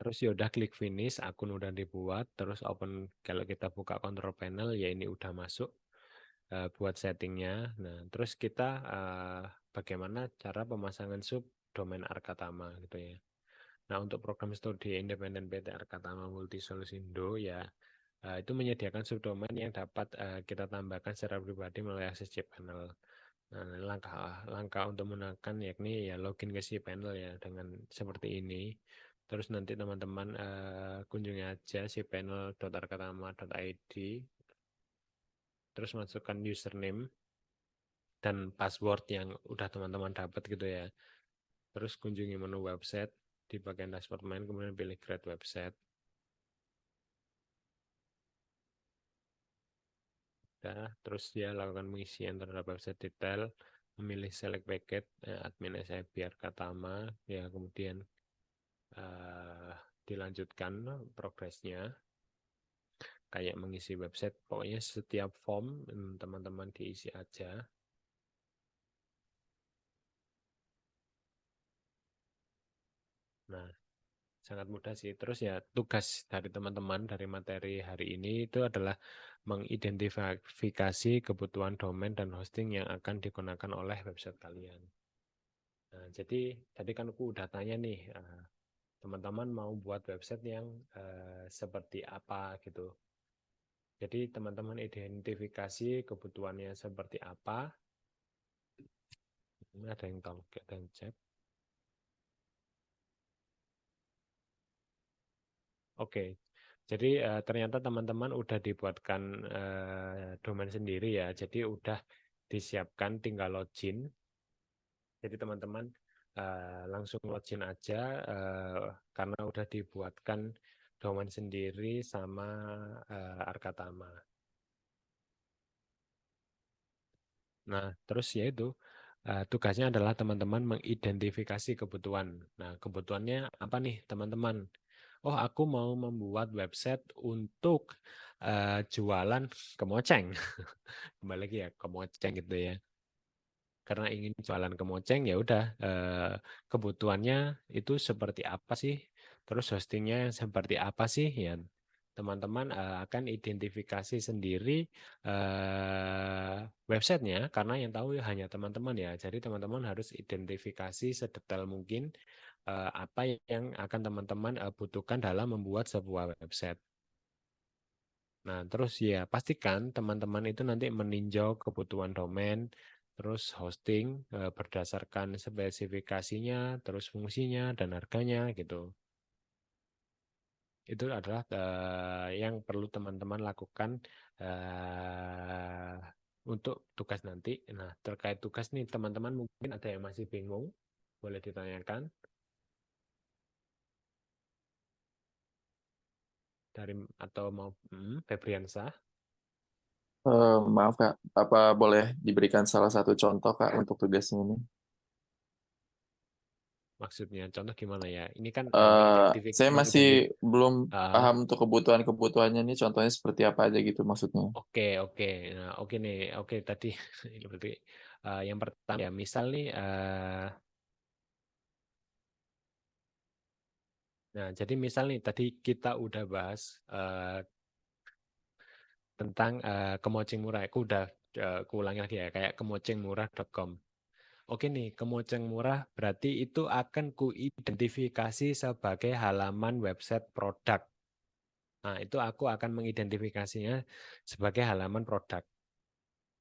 Terus ya udah klik finish, akun udah dibuat, terus open. Kalau kita buka control panel ya ini udah masuk buat settingnya. Nah terus kita bagaimana cara pemasangan subdomain Arkatama gitu ya. Nah, untuk program studi independen PT Arkatama Multisolusindo ya itu menyediakan subdomain yang dapat kita tambahkan secara pribadi melalui akses cPanel. Nah, langkah untuk menggunakan yakni ya login ke cPanel ya dengan seperti ini. Terus nanti teman-teman kunjungi aja cpanel.arkatama.id. Terus masukkan username dan password yang udah teman-teman dapat gitu ya. Terus kunjungi menu website di bagian dashboard main, kemudian pilih create website. Nah, terus dia lakukan pengisian terhadap website detail, memilih select packet, admin SIP Arkatama, ya kemudian dilanjutkan progresnya kayak mengisi website. Pokoknya setiap form teman-teman diisi aja. Nah, sangat mudah sih. Terus ya tugas dari teman-teman dari materi hari ini itu adalah mengidentifikasi kebutuhan domain dan hosting yang akan digunakan oleh website kalian. Nah, jadi tadi kan aku udah tanya nih, teman-teman mau buat website yang seperti apa gitu. Jadi teman-teman identifikasi kebutuhannya seperti apa. Ini ada yang tahu, ada yang chat. Oke, jadi ternyata teman-teman udah dibuatkan domain sendiri ya. Jadi udah disiapkan, tinggal login. Jadi teman-teman langsung login aja karena udah dibuatkan domain sendiri sama Arkatama. Nah, terus ya itu tugasnya adalah teman-teman mengidentifikasi kebutuhan. Nah, kebutuhannya apa nih teman-teman? Oh, aku mau membuat website untuk jualan kemoceng. Kembali lagi ya kemoceng gitu ya. Karena ingin jualan kemoceng ya udah kebutuhannya itu seperti apa sih? Terus hostingnya seperti apa sih? Ya teman-teman akan identifikasi sendiri websitenya karena yang tahu hanya teman-teman ya. Jadi teman-teman harus identifikasi sedetail mungkin apa yang akan teman-teman butuhkan dalam membuat sebuah website. Nah, terus ya pastikan teman-teman itu nanti meninjau kebutuhan domain, terus hosting berdasarkan spesifikasinya, terus fungsinya dan harganya gitu. Itu adalah yang perlu teman-teman lakukan untuk tugas nanti. Nah, terkait tugas nih teman-teman mungkin ada yang masih bingung, boleh ditanyakan dari atau mau Febriansah. Maaf Kak, apa boleh diberikan salah satu contoh Kak untuk tugasnya ini? Maksudnya contoh gimana ya? Ini kan Saya masih belum paham untuk kebutuhan-kebutuhannya ini, contohnya seperti apa aja gitu maksudnya. Oke. Nah, oke nih. Oke, tadi berarti yang pertama ya, misal nih Nah, jadi misal nih tadi kita udah bahas tentang kemoceng murah. Aku udah kuulangi lagi ya, kayak kemocengmurah.com. Oke nih, kemoceng murah berarti itu akan kuidentifikasi sebagai halaman website produk. Nah, itu aku akan mengidentifikasinya sebagai halaman produk.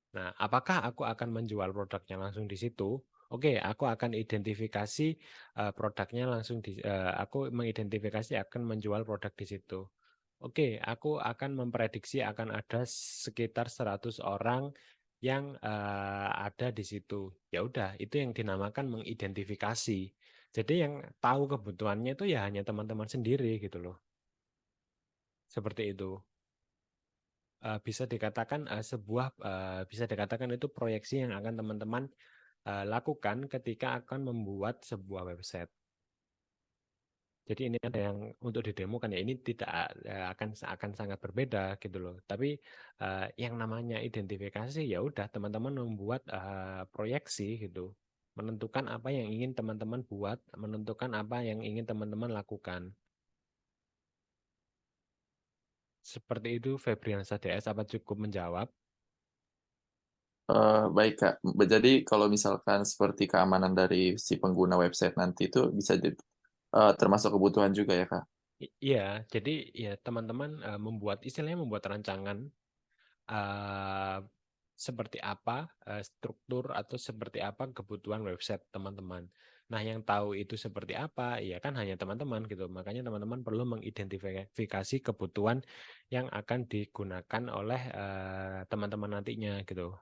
Nah, apakah aku akan menjual produknya langsung di situ? Oke, aku akan identifikasi produknya langsung aku mengidentifikasi akan menjual produk di situ. Oke, aku akan memprediksi akan ada sekitar 100 orang yang ada di situ. Ya udah, itu yang dinamakan mengidentifikasi. Jadi yang tahu kebutuhannya itu ya hanya teman-teman sendiri gitu loh. Seperti itu. Bisa dikatakan bisa dikatakan itu proyeksi yang akan teman-teman lakukan ketika akan membuat sebuah website. Jadi ini ada yang untuk didemokan ya, ini tidak akan sangat berbeda gitu loh. Tapi yang namanya identifikasi ya udah teman-teman membuat proyeksi gitu, menentukan apa yang ingin teman-teman buat, menentukan apa yang ingin teman-teman lakukan. Seperti itu Febriansa DS, apa cukup menjawab? Baik Kak, jadi kalau misalkan seperti keamanan dari si pengguna website nanti itu bisa jadi termasuk kebutuhan juga ya Kak? Iya, jadi ya teman-teman istilahnya membuat rancangan seperti apa struktur atau seperti apa kebutuhan website teman-teman. Nah, yang tahu itu seperti apa, ya kan hanya teman-teman gitu. Makanya teman-teman perlu mengidentifikasi kebutuhan yang akan digunakan oleh teman-teman nantinya gitu.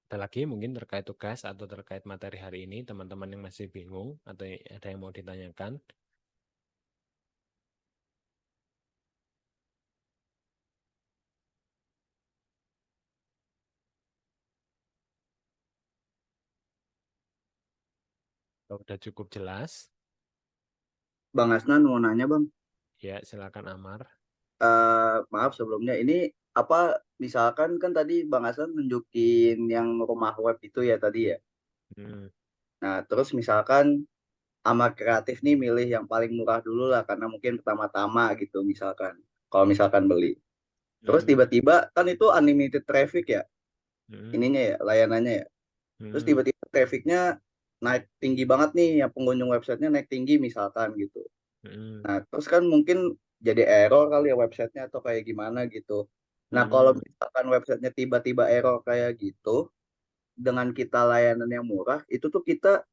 Ada lagi mungkin terkait tugas atau terkait materi hari ini, teman-teman yang masih bingung atau ada yang mau ditanyakan? Udah cukup jelas? Bang Asnan mau nanya Bang. Ya, silakan Amar. Maaf sebelumnya ini apa misalkan kan tadi Bang Asnan nunjukin yang rumah web itu ya tadi ya. Nah terus misalkan Amar kreatif nih milih yang paling murah dulu lah karena mungkin pertama-tama gitu misalkan. Kalau misalkan beli. Terus tiba-tiba kan itu unlimited traffic ya. Ininya ya layanannya ya. Terus tiba-tiba trafficnya naik tinggi banget nih, yang pengunjung websitenya naik tinggi misalkan gitu. Nah terus kan mungkin jadi error kali ya websitenya atau kayak gimana gitu. Nah kalau misalkan websitenya tiba-tiba error kayak gitu, dengan kita layanan yang murah, itu tuh kita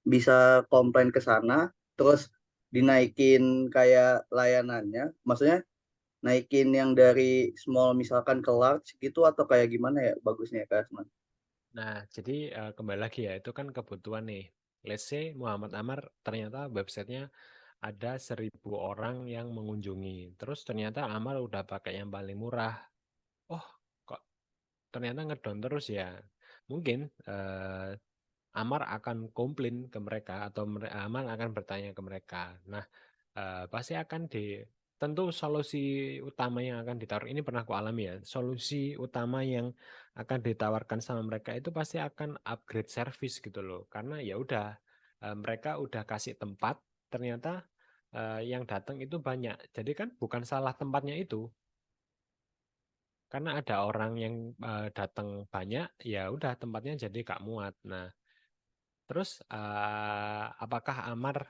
bisa komplain ke sana, terus dinaikin kayak layanannya, maksudnya naikin yang dari small misalkan ke large gitu atau kayak gimana ya bagusnya Kak Asman? Nah, jadi kembali lagi ya, itu kan kebutuhan nih. Let's say Muhammad Amar ternyata websitenya ada 1.000 orang yang mengunjungi. Terus ternyata Amar udah pakai yang paling murah. Oh, kok ternyata ngedown terus ya. Mungkin Amar akan komplain ke mereka atau Amar akan bertanya ke mereka. Nah, pasti akan tentu solusi utama yang akan ditaruh ini pernah aku alami ya. Solusi utama yang akan ditawarkan sama mereka itu pasti akan upgrade service gitu loh. Karena ya udah mereka udah kasih tempat, ternyata yang datang itu banyak. Jadi kan bukan salah tempatnya itu. Karena ada orang yang datang banyak, ya udah tempatnya jadi gak muat. Nah, terus apakah Amar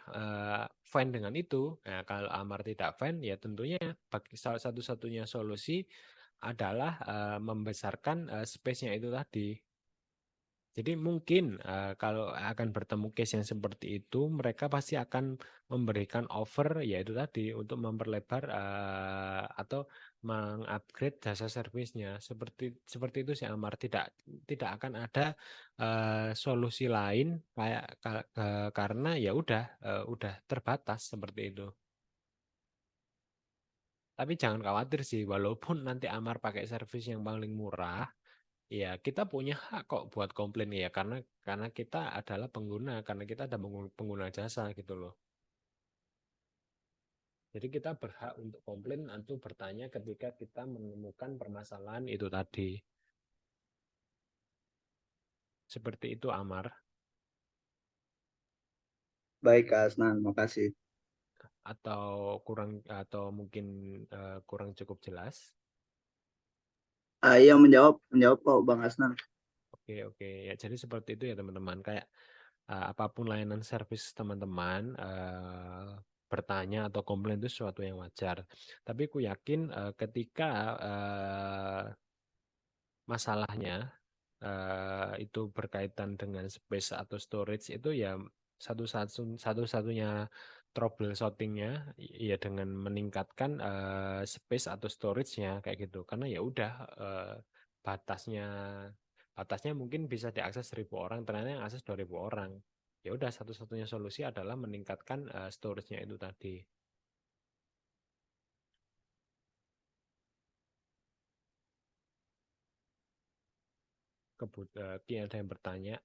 fan dengan itu? Nah, kalau Amar tidak fan, ya tentunya bagi salah satu-satunya solusi adalah membesarkan space-nya itu tadi. Jadi mungkin kalau akan bertemu case yang seperti itu, mereka pasti akan memberikan offer yaitu tadi untuk memperlebar atau mengupgrade jasa servisnya. Seperti itu sih Amar. Tidak akan ada solusi lain kayak karena ya udah terbatas seperti itu. Tapi jangan khawatir sih, walaupun nanti Amar pakai servis yang paling murah, ya kita punya hak kok buat komplain ya karena kita adalah pengguna, karena kita ada pengguna jasa gitu loh. Jadi kita berhak untuk komplain atau bertanya ketika kita menemukan permasalahan itu tadi. Seperti itu Amar. Baik Kak Asnan, makasih. Atau mungkin kurang cukup jelas? Iya menjawab kok Bang Asnan. Oke. Ya, jadi seperti itu ya teman-teman. Kayak apapun layanan servis teman-teman, bertanya atau komplain itu sesuatu yang wajar. Tapi aku yakin ketika masalahnya itu berkaitan dengan space atau storage, itu ya satu-satunya troubleshootingnya ya dengan meningkatkan space atau storage-nya kayak gitu. Karena ya udah batasnya batasnya mungkin bisa diakses 1.000 orang, ternyata yang akses 2.000 orang. Ya udah, satu-satunya solusi adalah meningkatkan storage-nya itu tadi. Ada yang bertanya,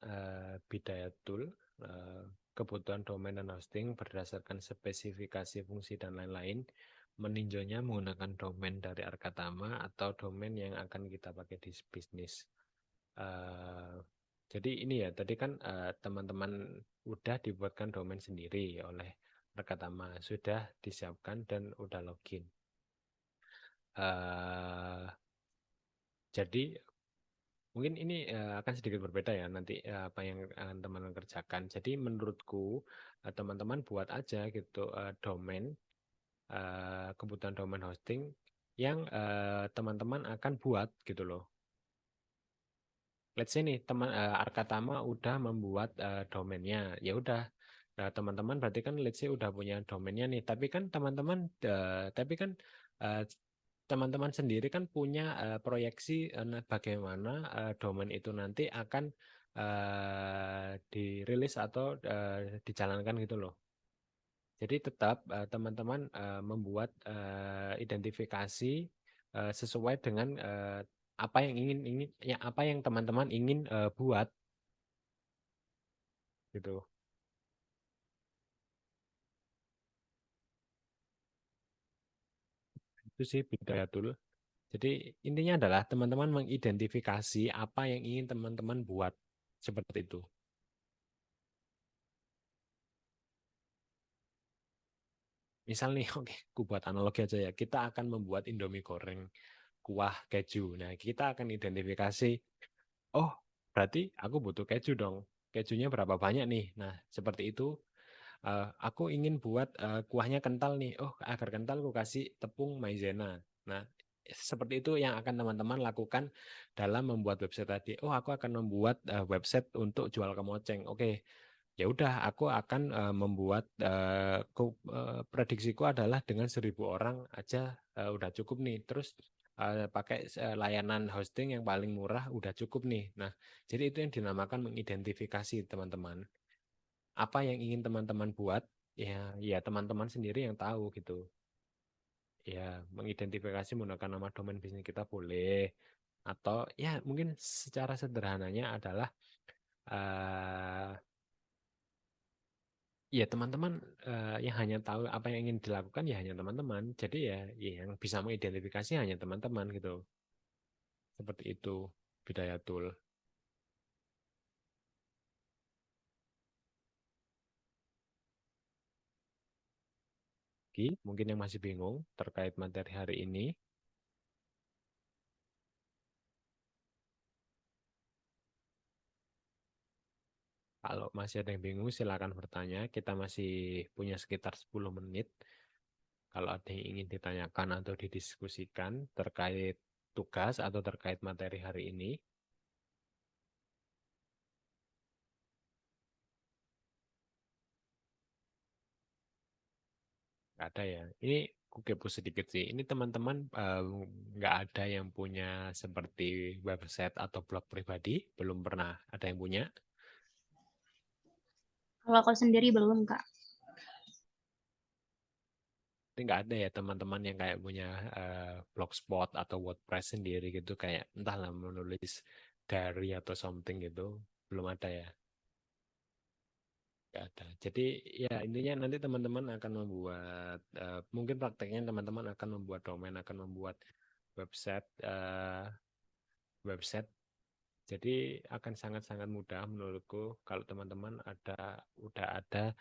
Bidayatul, kebutuhan domain dan hosting berdasarkan spesifikasi fungsi dan lain-lain, meninjaunya menggunakan domain dari Arkatama atau domain yang akan kita pakai di bisnis. Jadi ini ya, tadi kan teman-teman udah dibuatkan domain sendiri oleh Arkatama, sudah disiapkan dan udah login. Jadi mungkin ini akan sedikit berbeda ya nanti apa yang akan teman-teman kerjakan. Jadi menurutku teman-teman buat aja gitu domain, kebutuhan domain hosting yang teman-teman akan buat gitu loh. Let's say nih Arkatama udah membuat domainnya, ya udah. Nah, teman-teman berarti kan let's say udah punya domainnya nih, tapi kan teman-teman sendiri kan punya proyeksi bagaimana domain itu nanti akan dirilis atau dijalankan gitu loh. Jadi tetap teman-teman membuat identifikasi sesuai dengan apa yang teman-teman ingin buat gitu. Itu sih Bidayatul. Jadi intinya adalah teman-teman mengidentifikasi apa yang ingin teman-teman buat, seperti itu. Misal nih, oke, aku buat analogi aja ya. Kita akan membuat Indomie goreng kuah keju. Nah, kita akan identifikasi, oh, berarti aku butuh keju dong. Kejunya berapa banyak nih? Nah, seperti itu. Aku ingin buat kuahnya kental nih. Oh, agar kental aku kasih tepung maizena. Nah, seperti itu yang akan teman-teman lakukan dalam membuat website tadi. Oh, aku akan membuat website untuk jual kemoceng. Oke, ya udah, aku akan membuat prediksiku adalah dengan 1.000 orang aja udah cukup nih. Terus pakai layanan hosting yang paling murah udah cukup nih. Nah, jadi itu yang dinamakan mengidentifikasi teman-teman. Apa yang ingin teman-teman buat, ya teman-teman sendiri yang tahu gitu. Ya, mengidentifikasi menggunakan nama domain bisnis kita boleh. Atau ya mungkin secara sederhananya adalah ya teman-teman yang hanya tahu apa yang ingin dilakukan ya hanya teman-teman. Jadi ya yang bisa mengidentifikasi hanya teman-teman gitu. Seperti itu, Bidayatul. Mungkin yang masih bingung terkait materi hari ini. Kalau masih ada yang bingung, silakan bertanya. Kita masih punya sekitar 10 menit. Kalau ada yang ingin ditanyakan atau didiskusikan terkait tugas atau terkait materi hari ini. Nggak ada ya. Ini aku kepo sedikit sih. Ini teman-teman nggak ada yang punya seperti website atau blog pribadi? Belum pernah ada yang punya? Kalau aku sendiri belum, Kak. Ini nggak ada ya teman-teman yang kayak punya blogspot atau WordPress sendiri gitu, kayak entahlah menulis diary atau something gitu, belum ada ya? Nggak ada. Jadi ya intinya nanti teman-teman akan membuat mungkin prakteknya teman-teman akan membuat domain, akan membuat website website. Jadi akan sangat-sangat mudah menurutku kalau teman-teman udah ada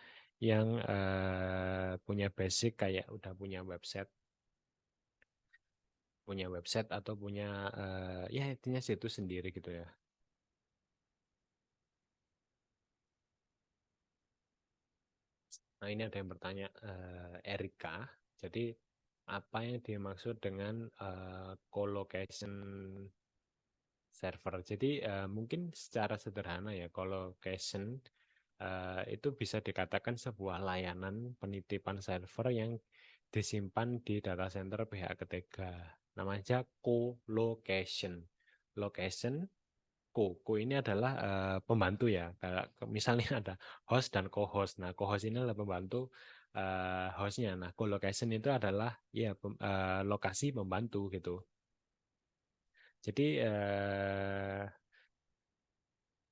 yang punya basic kayak udah punya website atau punya ya intinya situs sendiri gitu ya. Nah, ini ada yang bertanya, Erika. Jadi apa yang dimaksud dengan colocation server? Jadi mungkin secara sederhana ya, colocation itu bisa dikatakan sebuah layanan penitipan server yang disimpan di data center pihak ketiga. Namanya co-location. Location, co ini adalah pembantu ya. Misalnya ada host dan co-host. Nah, co-host ini adalah pembantu hostnya. Nah, co-location itu adalah ya lokasi pembantu gitu. Jadi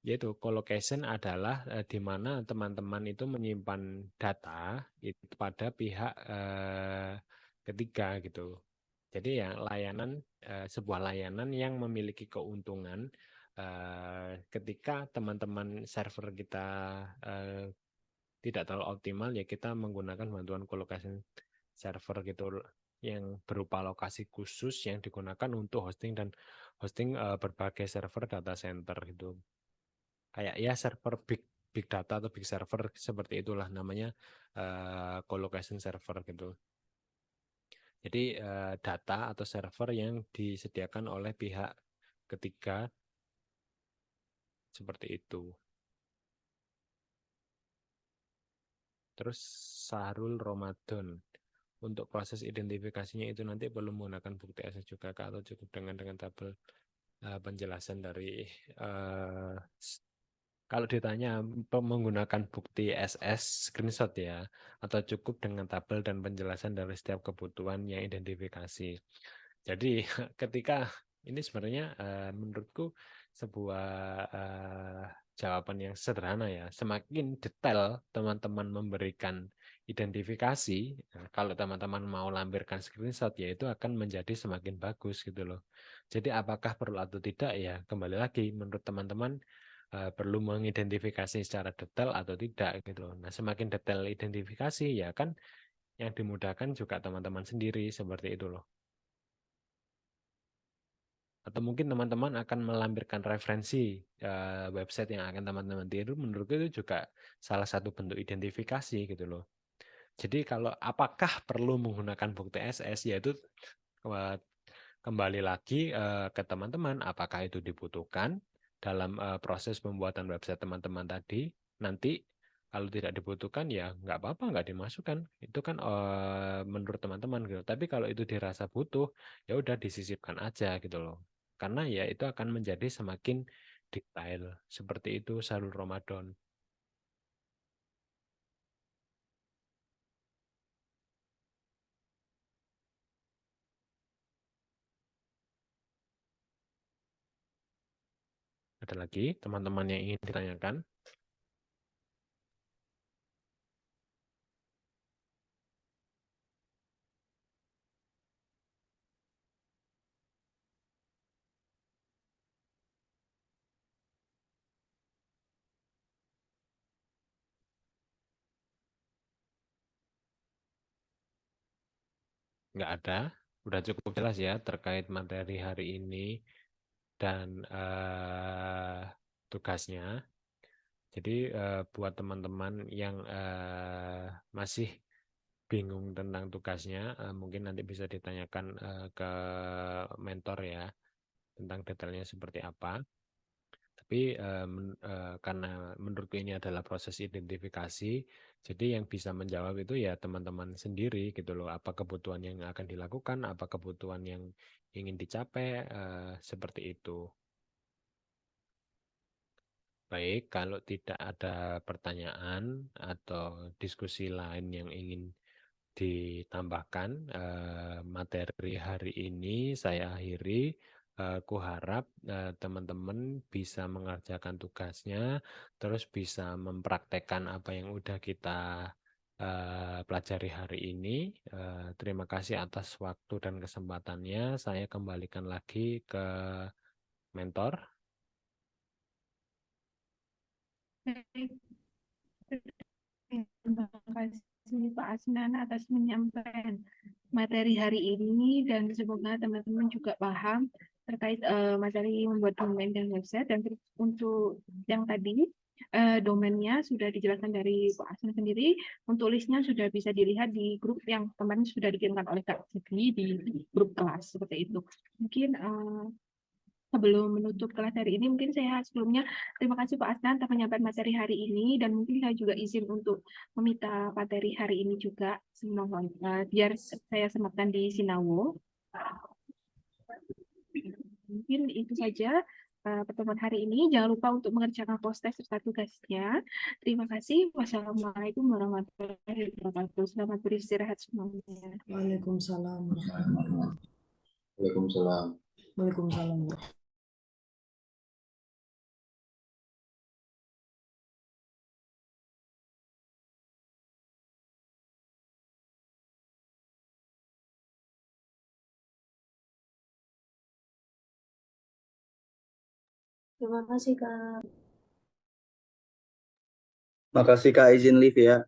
yaitu colocation adalah di mana teman-teman itu menyimpan data itu pada pihak ketiga gitu. Jadi ya sebuah layanan yang memiliki keuntungan ketika teman-teman server kita tidak terlalu optimal, ya kita menggunakan bantuan colocation server gitu yang berupa lokasi khusus yang digunakan untuk hosting berbagai server data center gitu. Kayak ya server big data atau big server seperti itulah namanya, colocation server gitu. Jadi data atau server yang disediakan oleh pihak ketiga seperti itu. Terus Sahrul Ramadan, untuk proses identifikasinya itu nanti perlu menggunakan bukti SS juga Kak, atau cukup dengan tabel penjelasan dari kalau ditanya menggunakan bukti SS screenshot ya, atau cukup dengan tabel dan penjelasan dari setiap kebutuhan yang identifikasi. Jadi ketika ini sebenarnya menurutku sebuah jawaban yang sederhana ya. Semakin detail teman-teman memberikan identifikasi, kalau teman-teman mau lampirkan screenshot ya itu akan menjadi semakin bagus gitu loh. Jadi apakah perlu atau tidak ya kembali lagi menurut teman-teman perlu mengidentifikasi secara detail atau tidak gitu. Nah, semakin detail identifikasi ya kan yang dimudahkan juga teman-teman sendiri seperti itu loh. Atau mungkin teman-teman akan melampirkan referensi website yang akan teman-teman tiru, menurutku itu juga salah satu bentuk identifikasi gitu loh. Jadi kalau apakah perlu menggunakan bukti SS, yaitu kembali lagi ke teman-teman, apakah itu dibutuhkan dalam proses pembuatan website teman-teman tadi. Nanti kalau tidak dibutuhkan ya nggak apa-apa, nggak dimasukkan. Itu kan menurut teman-teman gitu. Tapi kalau itu dirasa butuh, ya udah disisipkan aja gitu loh. Karena ya itu akan menjadi semakin detail. Seperti itu Sahrul Ramadan. Ada lagi teman-teman yang ingin ditanyakan? Nggak ada, udah cukup jelas ya terkait materi hari ini dan tugasnya. Jadi buat teman-teman yang masih bingung tentang tugasnya, mungkin nanti bisa ditanyakan ke mentor ya tentang detailnya seperti apa. Tapi karena menurutku ini adalah proses identifikasi, jadi yang bisa menjawab itu ya teman-teman sendiri gitu loh. Apa kebutuhan yang akan dilakukan, apa kebutuhan yang ingin dicapai, seperti itu. Baik, kalau tidak ada pertanyaan atau diskusi lain yang ingin ditambahkan, materi hari ini saya akhiri. Kuharap teman-teman bisa mengerjakan tugasnya, terus bisa mempraktekkan apa yang udah kita pelajari hari ini. Terima kasih atas waktu dan kesempatannya. Saya kembalikan lagi ke mentor. Baik. kasih Pak Asnan atas menyampaikan materi hari ini, dan semoga teman-teman juga paham terkait materi membuat domain dan website. Dan untuk yang tadi domainnya sudah dijelaskan dari Pak Asnan sendiri. Untuk listnya sudah bisa dilihat di grup yang kemarin sudah dikirimkan oleh Kak Zikri di grup kelas seperti itu. Mungkin sebelum menutup kelas hari ini, mungkin saya sebelumnya terima kasih Pak Asnan atas penyampaian materi hari ini, dan mungkin saya juga izin untuk meminta materi hari ini juga, semoga biar saya sematkan di Sinawo. Mungkin itu saja pertemuan hari ini. Jangan lupa untuk mengerjakan post-test serta tugasnya. Terima kasih. Wassalamualaikum warahmatullahi wabarakatuh. Selamat beristirahat semuanya. Waalaikumsalam. Waalaikumsalam. Waalaikumsalam. Terima kasih, Kak. Makasih Kak, izin live ya.